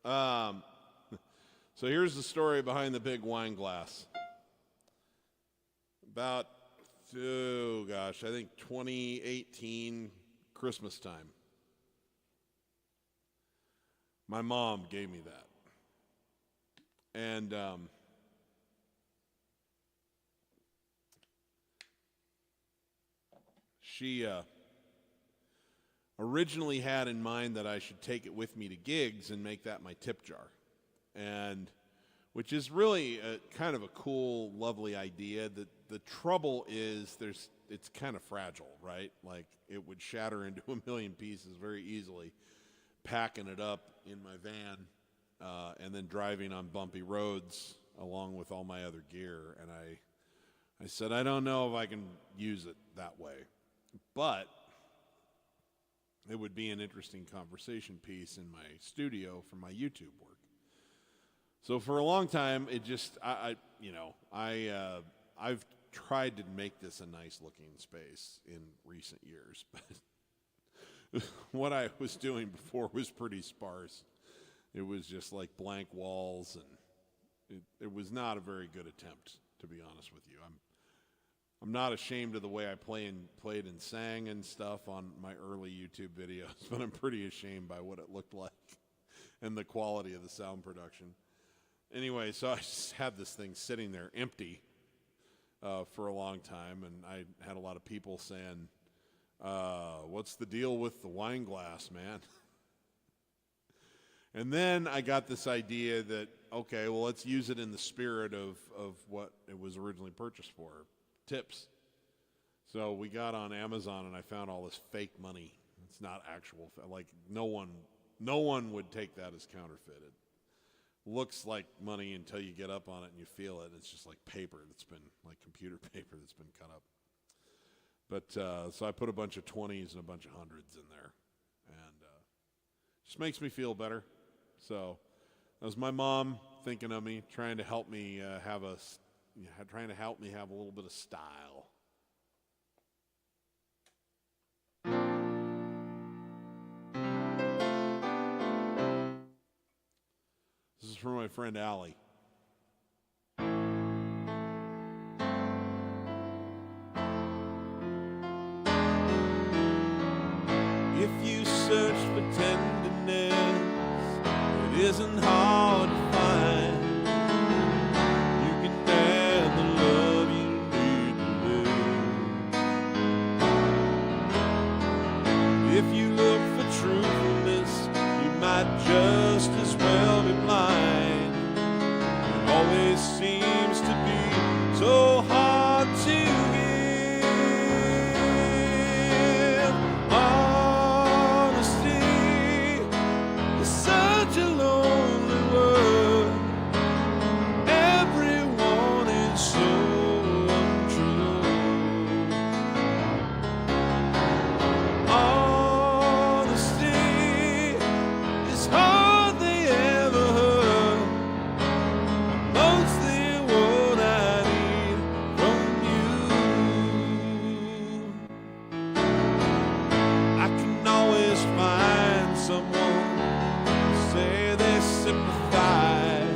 So here's the story behind the big wine glass. About, I think 2018 Christmas time. My mom gave me that. And she originally had in mind that I should take it with me to gigs and make that my tip jar. And which is really kind of a cool, lovely idea. The trouble is it's kind of fragile, right? Like it would shatter into a million pieces very easily, packing it up in my van and then driving on bumpy roads along with all my other gear. And I said, I don't know if I can use it that way, but it would be an interesting conversation piece in my studio for my YouTube work. So for a long time, it just, I've tried to make this a nice looking space in recent years, but what I was doing before was pretty sparse. It was just like blank walls, and it was not a very good attempt, to be honest with you. I'm not ashamed of the way I played and sang and stuff on my early YouTube videos, but I'm pretty ashamed by what it looked like and the quality of the sound production. Anyway, so I just had this thing sitting there empty for a long time, and I had a lot of people saying, what's the deal with the wine glass, man? And then I got this idea that, okay, well, let's use it in the spirit of what it was originally purchased for, tips. So we got on Amazon, and I found all this fake money. It's not actual, like no one would take that as counterfeited. Looks like money until you get up on it and you feel it. It's just like paper that's been, like computer paper that's been cut up. But so I put a bunch of 20s and a bunch of 100s in there, and just makes me feel better. So that was my mom thinking of me, trying to help me have a little bit of style. This is from my friend Allie. If you search for tenderness, it isn't hard to find. You can have the love you need to live. If you look for truthfulness, you might just as well be blind. It always seems to be so hard to give. Such a lonely world. Everyone is so untrue. Honesty is hardly ever heard. Mostly what I need from you. I can always find someone say they sympathize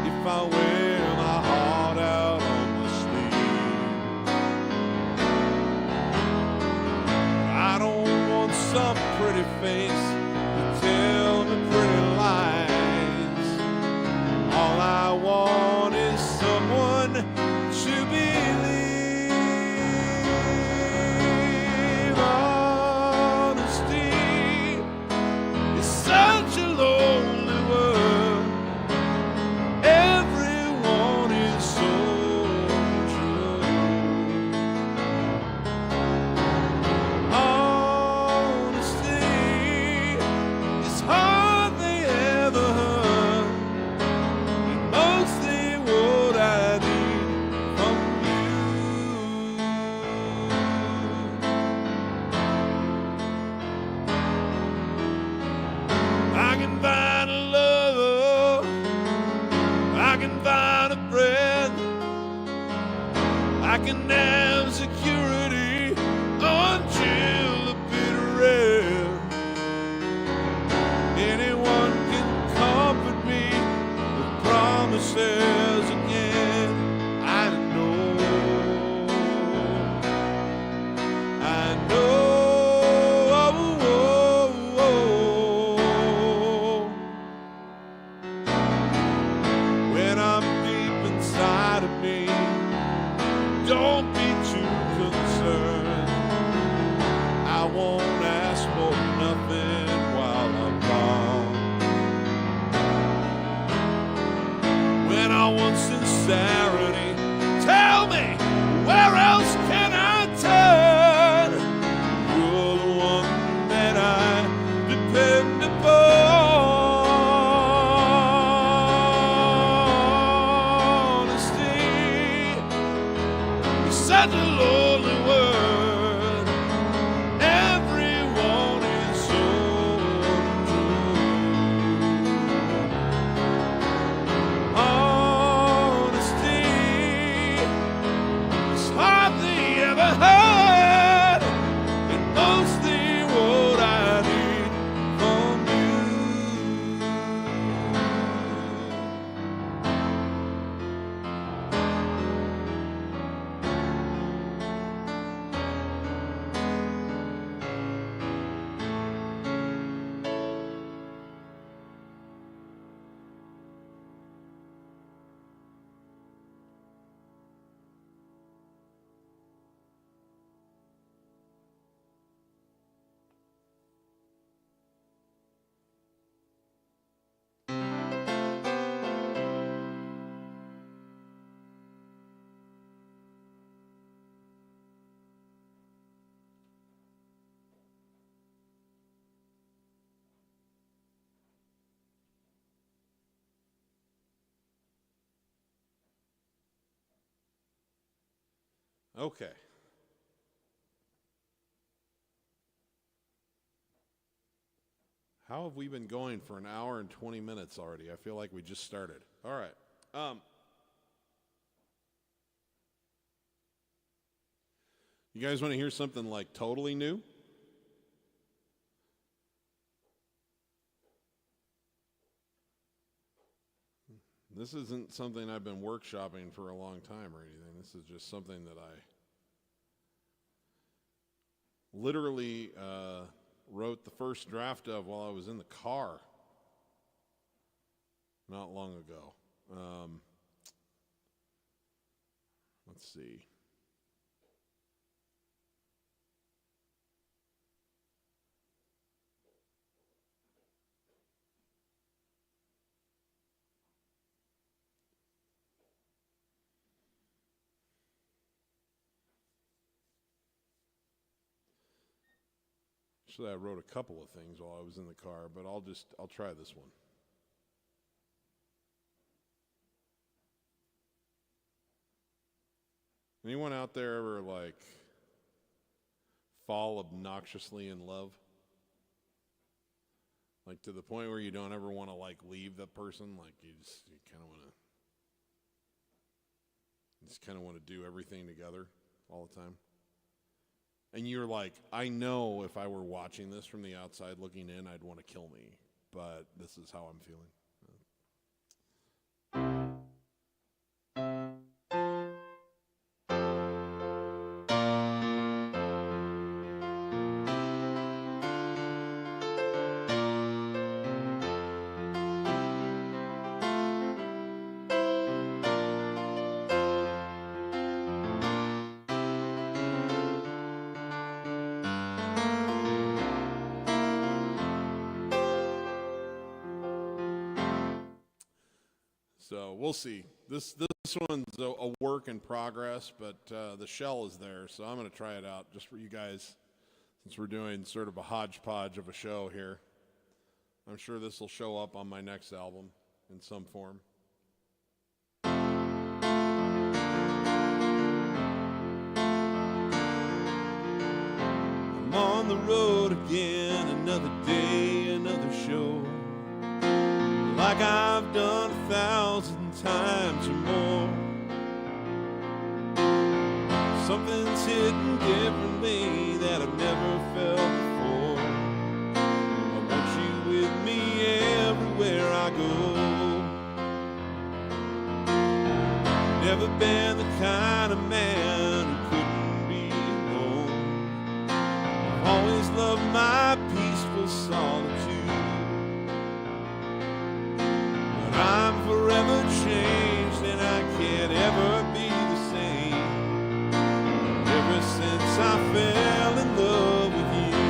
if I wear my heart out on my sleeve. I don't want some pretty face to tell me pretty lies. All I want is someone to believe. Honesty is such a lonely world. Everyone is so true. Honesty is hardly ever heard, and mostly what I need from you. I can find a love, I can find a friend, I can have security until the bitter end. says again, I know, when I'm deep inside of me, don't be too concerned. I won't ask for nothing while I'm gone. When I want sincerity, tell me, where else can I turn? You're the one that I depend upon. Honesty is such a lonely word. Everyone is so untrue. Honesty is hardly ever heard, and mostly what I need from you. Okay. How have we been going for an hour and 20 minutes already? I feel like we just started. All right. You guys want to hear something like totally new? This isn't something I've been workshopping for a long time or anything. This is just something that I literally wrote the first draft of while I was in the car not long ago. Let's see. Actually, I wrote a couple of things while I was in the car, but I'll try this one. Anyone out there ever like fall obnoxiously in love? Like to the point where you don't ever want to like leave that person, like you kind of want to do everything together all the time. And you're like, I know if I were watching this from the outside looking in, I'd want to kill me. But this is how I'm feeling. So we'll see. This one's a work in progress, but the shell is there. So I'm going to try it out just for you guys, since we're doing sort of a hodgepodge of a show here. I'm sure this will show up on my next album in some form. I'm on the road again, another day, another show. Like I've done 1,000 times or more. Something's hitting differently that I've never felt before. I want you with me everywhere I go. never been the kind of man who couldn't be home. I've always loved my peaceful solitude, but I'm forever changed and I can't ever be the same. Ever since I fell in love with you.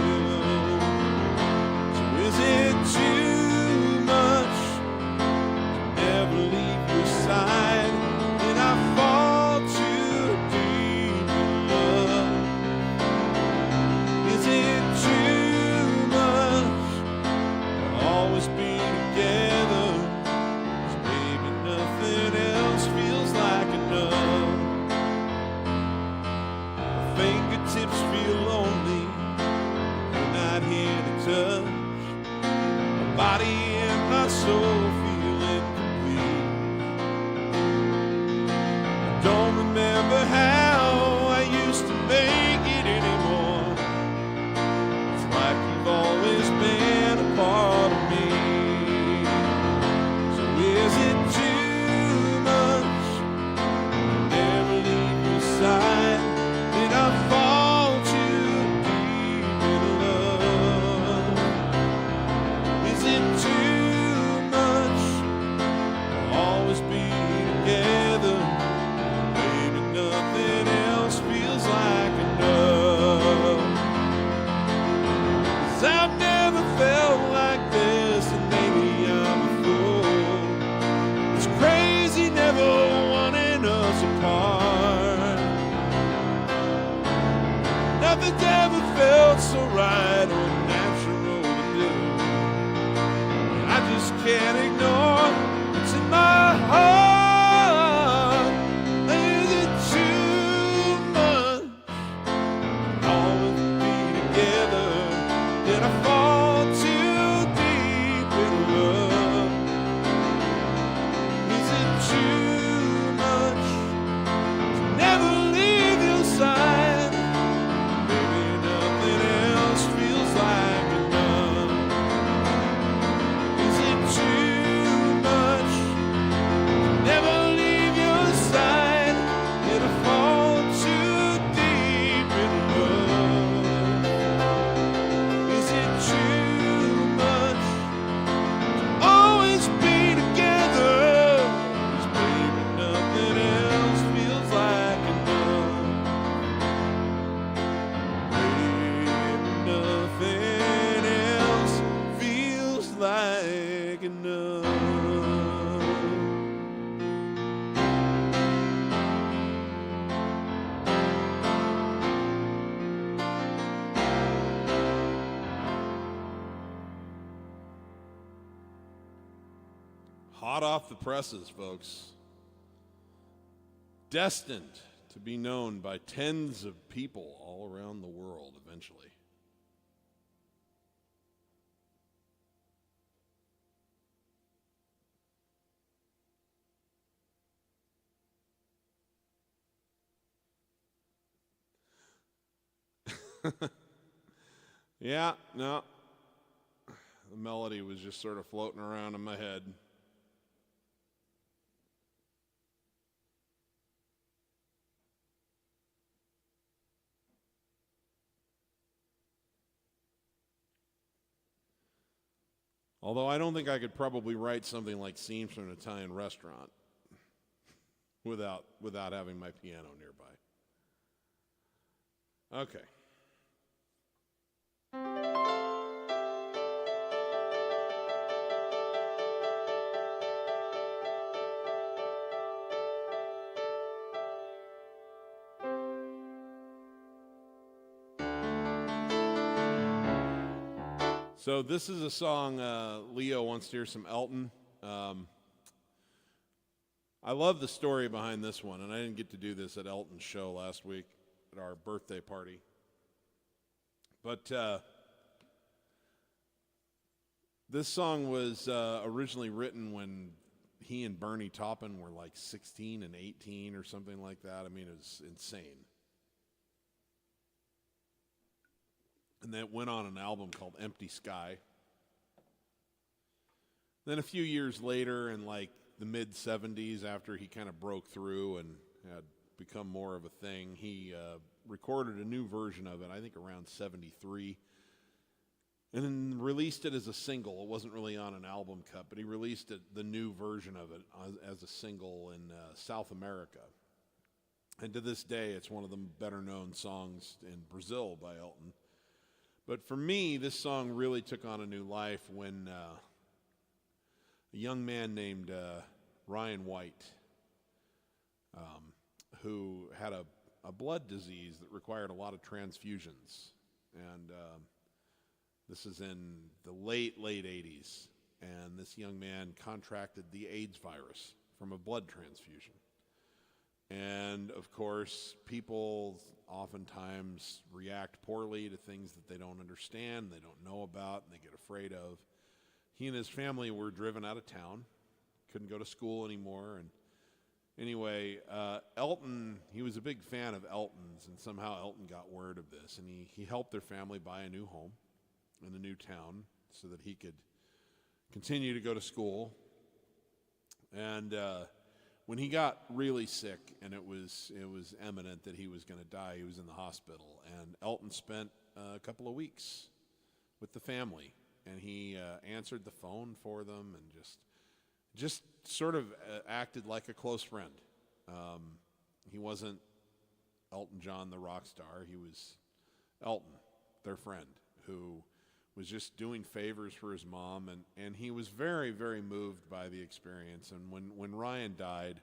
So is it too much to never leave your side? Did I fall too deep in love? Is it too much to always be together? 'Cause baby, nothing else feels like enough. My fingertips feel lonely, you're not here to touch. My body and my soul feel incomplete. I don't remember how I used to make it anymore. It's like you've always been a part of me. So is it too much to never leave your side? Did I fall too deep in love? Is it too much to always be together? Baby, nothing else feels like enough. 'Cause I've never felt like this, and maybe I'm a fool. It's crazy never wanting us apart. Nothing's ever felt so right or natural to do. I just can't ignore what's in my heart. Is it too much to always be together? Did I fall too deep in love? Is it too much to never leave your side? Baby, nothing else feels like enough. Is it too much to never leave your side? Did I fall too deep in love? Is it too much to always be together? 'Cause baby, nothing else feels like enough. Baby, nothing else feels like enough. Hot off the presses, folks. Destined to be known by tens of people all around the world eventually. Yeah, no. The melody was just sort of floating around in my head. Although I don't think I could probably write something like Scenes from an Italian Restaurant without having my piano nearby. Okay. So this is a song Leo wants to hear some Elton. I love the story behind this one, and I didn't get to do this at Elton's show last week at our birthday party. But this song was originally written when he and Bernie Taupin were like 16 and 18 or something like that. I mean, it was insane. And that went on an album called Empty Sky. Then a few years later, in like the mid-'70s, after he kind of broke through and had become more of a thing, he recorded a new version of it, I think around '73, and then released it as a single. It wasn't really on an album cut, but he released it, the new version of it, as a single in South America. And to this day, it's one of the better-known songs in Brazil by Elton. But for me, this song really took on a new life when a young man named Ryan White, who had a blood disease that required a lot of transfusions. And this is in the late 80s. And this young man contracted the AIDS virus from a blood transfusion. And, of course, people oftentimes react poorly to things that they don't understand, they don't know about, and they get afraid of. He and his family were driven out of town, couldn't go to school anymore. And anyway, Elton, he was a big fan of Elton's, and somehow Elton got word of this. And he helped their family buy a new home in a new town so that he could continue to go to school. And when he got really sick and it was imminent that he was going to die, he was in the hospital, and Elton spent a couple of weeks with the family, and he answered the phone for them and just sort of acted like a close friend. He wasn't Elton John, the rock star. He was Elton, their friend, who was just doing favors for his mom, and he was very, very moved by the experience. And when Ryan died,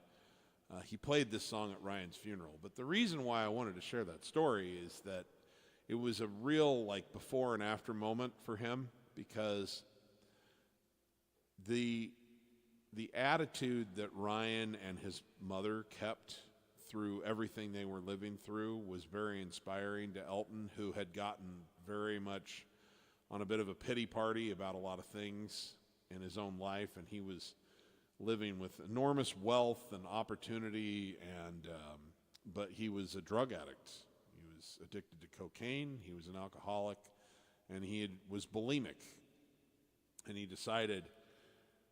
he played this song at Ryan's funeral. But the reason why I wanted to share that story is that it was a real, like, before and after moment for him, because the attitude that Ryan and his mother kept through everything they were living through was very inspiring to Elton, who had gotten very much on a bit of a pity party about a lot of things in his own life, and he was living with enormous wealth and opportunity, but he was a drug addict. He was addicted to cocaine, he was an alcoholic, and he was bulimic. And he decided,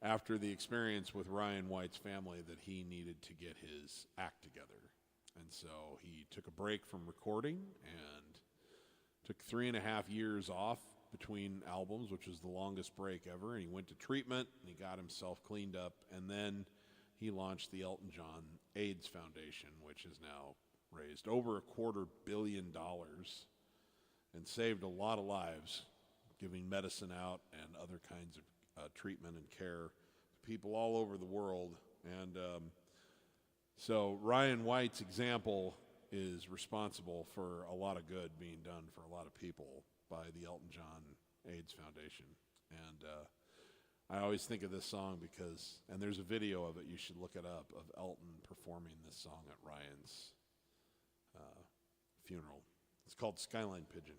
after the experience with Ryan White's family, that he needed to get his act together. And so he took a break from recording and took 3.5 years off between albums, which was the longest break ever, and he went to treatment, and he got himself cleaned up, and then he launched the Elton John AIDS Foundation, which has now raised over $250 million and saved a lot of lives, giving medicine out and other kinds of treatment and care to people all over the world. And so Ryan White's example is responsible for a lot of good being done for a lot of people by the Elton John AIDS Foundation. And I always think of this song because, and there's a video of it, you should look it up, of Elton performing this song at Ryan's funeral. It's called Skyline Pigeon.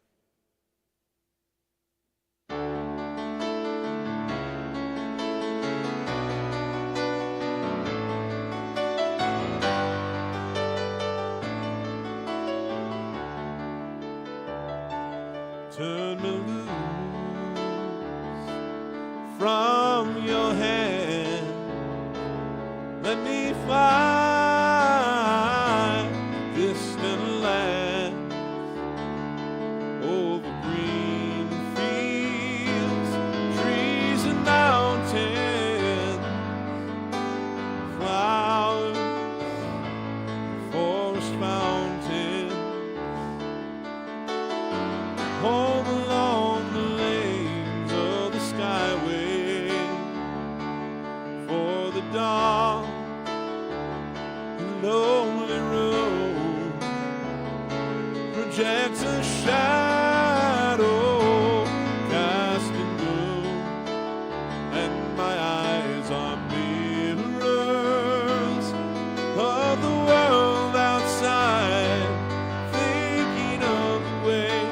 Turn me loose from your hand. Let me find distant lands over green fields, trees and mountains, flowers, forest fountains. Home along the lanes of the skyway, for the dark and lonely road projects a shadow casting gloom, and my eyes are mirrors of the world outside, thinking of the way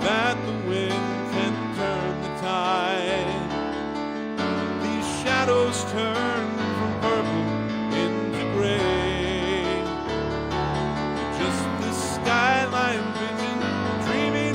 that the wind can turn the tide. These shadows turn from purple into gray. Just the skyline vision, dreaming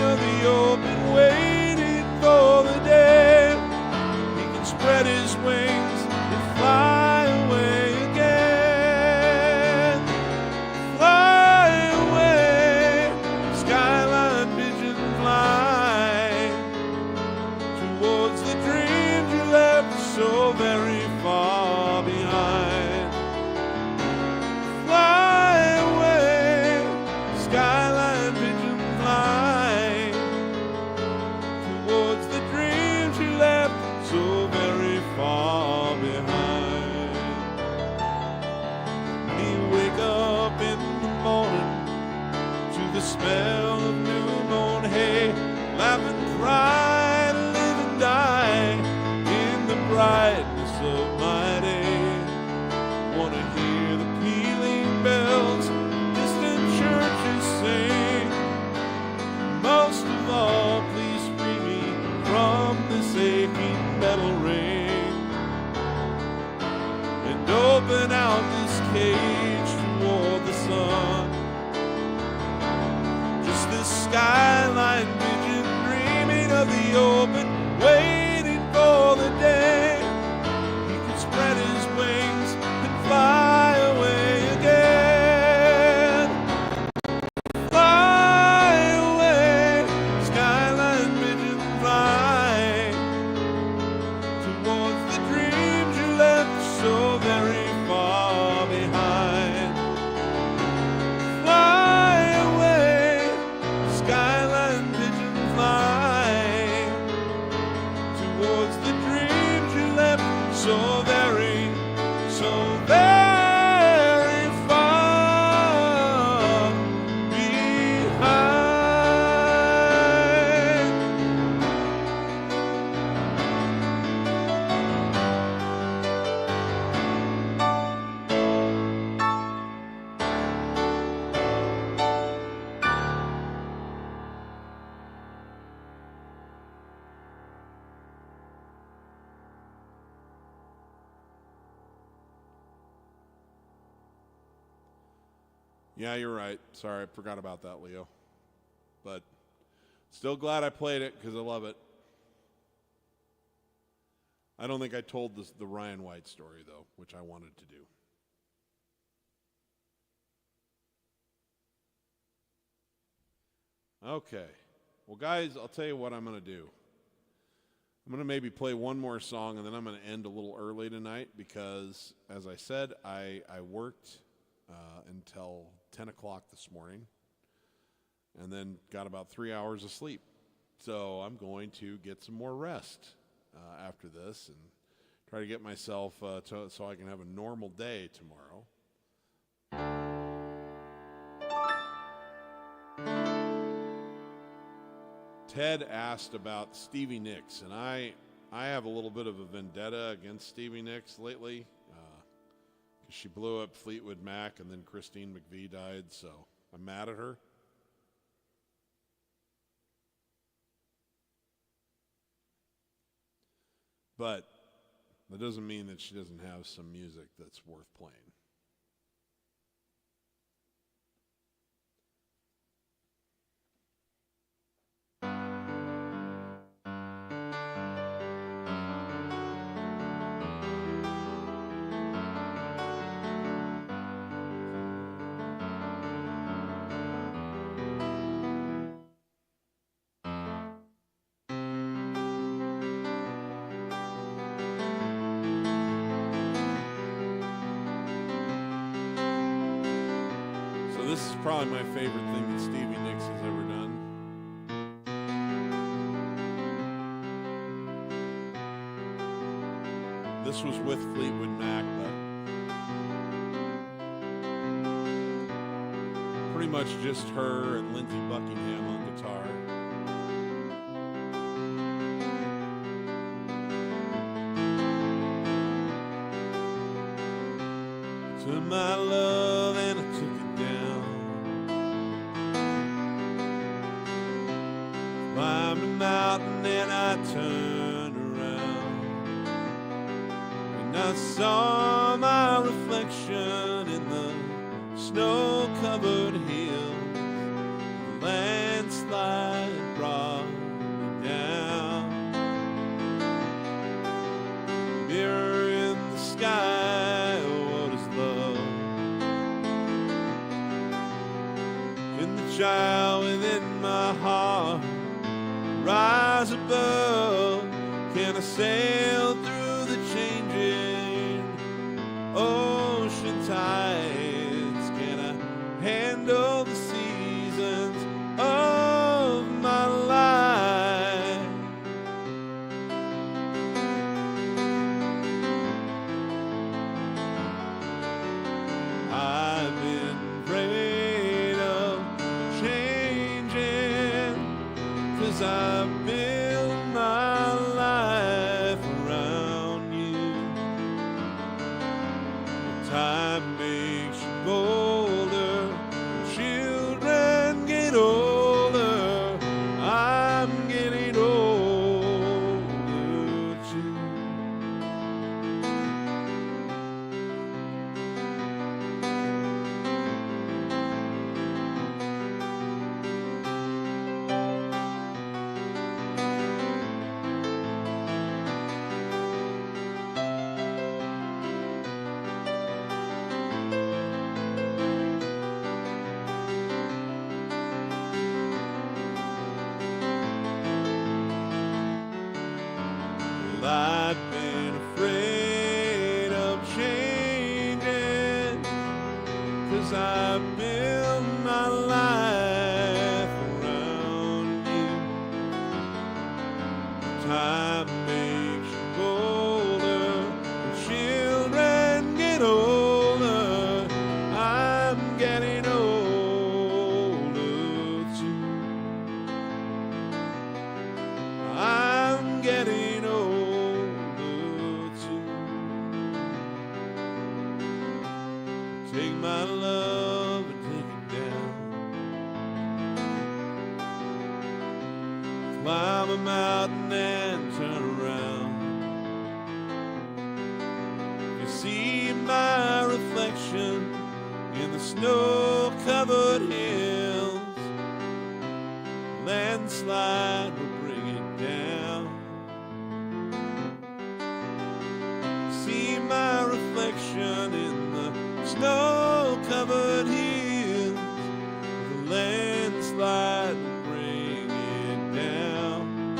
smell of new mown hay, laugh and cry, live and die in the brightness of my day. Wanna hear the pealing bells, distant churches sing. Most of all, please free me from this aching metal ring, and open out this cage toward the sun. Just this skyline vision, dreaming of the open, waiting for the day he could spread his wings and fly away again. Fly away, skyline vision, fly towards the dreams you left so very far behind. Fly away, skyline pigeon, fly towards the dreams you left so very far behind. Yeah, you're right. Sorry, I forgot about that, Leo. But still glad I played it because I love it. I don't think I told the Ryan White story, though, which I wanted to do. Okay. Well, guys, I'll tell you what I'm going to do. I'm going to maybe play one more song, and then I'm going to end a little early tonight because, as I said, I worked until 10 o'clock this morning and then got about 3 hours of sleep. So I'm going to get some more rest after this and try to get myself so I can have a normal day tomorrow. Ted asked about Stevie Nicks, and I have a little bit of a vendetta against Stevie Nicks lately. She blew up Fleetwood Mac, and then Christine McVie died, so I'm mad at her. But that doesn't mean that she doesn't have some music that's worth playing. This is probably my favorite thing that Stevie Nicks has ever done. This was with Fleetwood Mac, but pretty much just her and Lindsey Buckingham on guitar. To my love and I took it down. Climbed a mountain and I turned around, and I saw my reflection in the snow-covered hills. The landslide brought me down. Mirror in the sky, what is love? Can the child within my heart rise above? Can I sail through the changing ocean tides? Can I handle the seasons of my life? I've been afraid of change. Time makes you bolder, children get older, I'm getting older too. I've been afraid of changing, 'cause I've built my life around you. Time makes you bolder, and children get older, I'm getting older too. I'm getting older. Take my love and take it down. Climb a mountain and turn around. You see my reflection in the snow-covered hills. Landslide will bring it down. See my reflection in the snow-covered hills. The landslide will bring it down.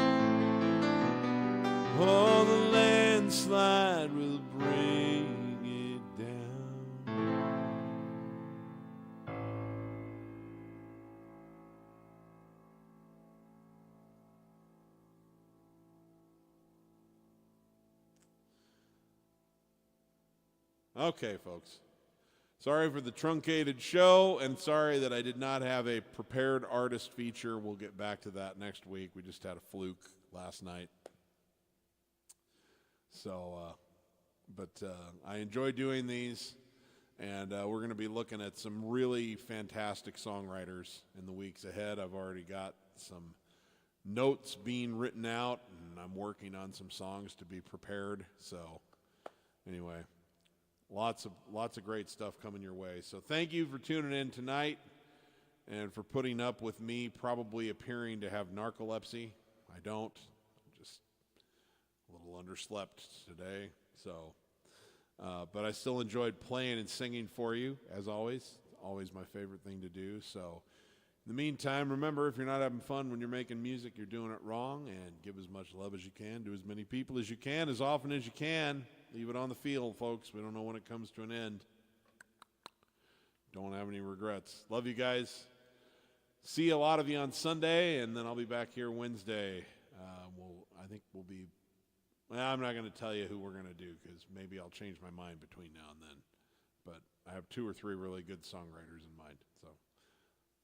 Oh, the landslide will bring it down. Okay, folks. Sorry for the truncated show, and sorry that I did not have a prepared artist feature. We'll get back to that next week. We just had a fluke last night. So, I enjoy doing these, and we're going to be looking at some really fantastic songwriters in the weeks ahead. I've already got some notes being written out, and I'm working on some songs to be prepared. So, anyway. Lots of great stuff coming your way. So thank you for tuning in tonight and for putting up with me probably appearing to have narcolepsy. I don't. I'm just a little underslept today. So, but I still enjoyed playing and singing for you, as always. Always my favorite thing to do. So in the meantime, remember, if you're not having fun when you're making music, you're doing it wrong. And give as much love as you can to as many people as you can, as often as you can. Leave it on the field, folks. We don't know when it comes to an end. Don't have any regrets. Love you guys. See a lot of you on Sunday, and then I'll be back here Wednesday. I think we'll be, well, I'm not going to tell you who we're going to do because maybe I'll change my mind between now and then. But I have 2 or 3 really good songwriters in mind. So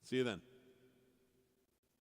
see you then.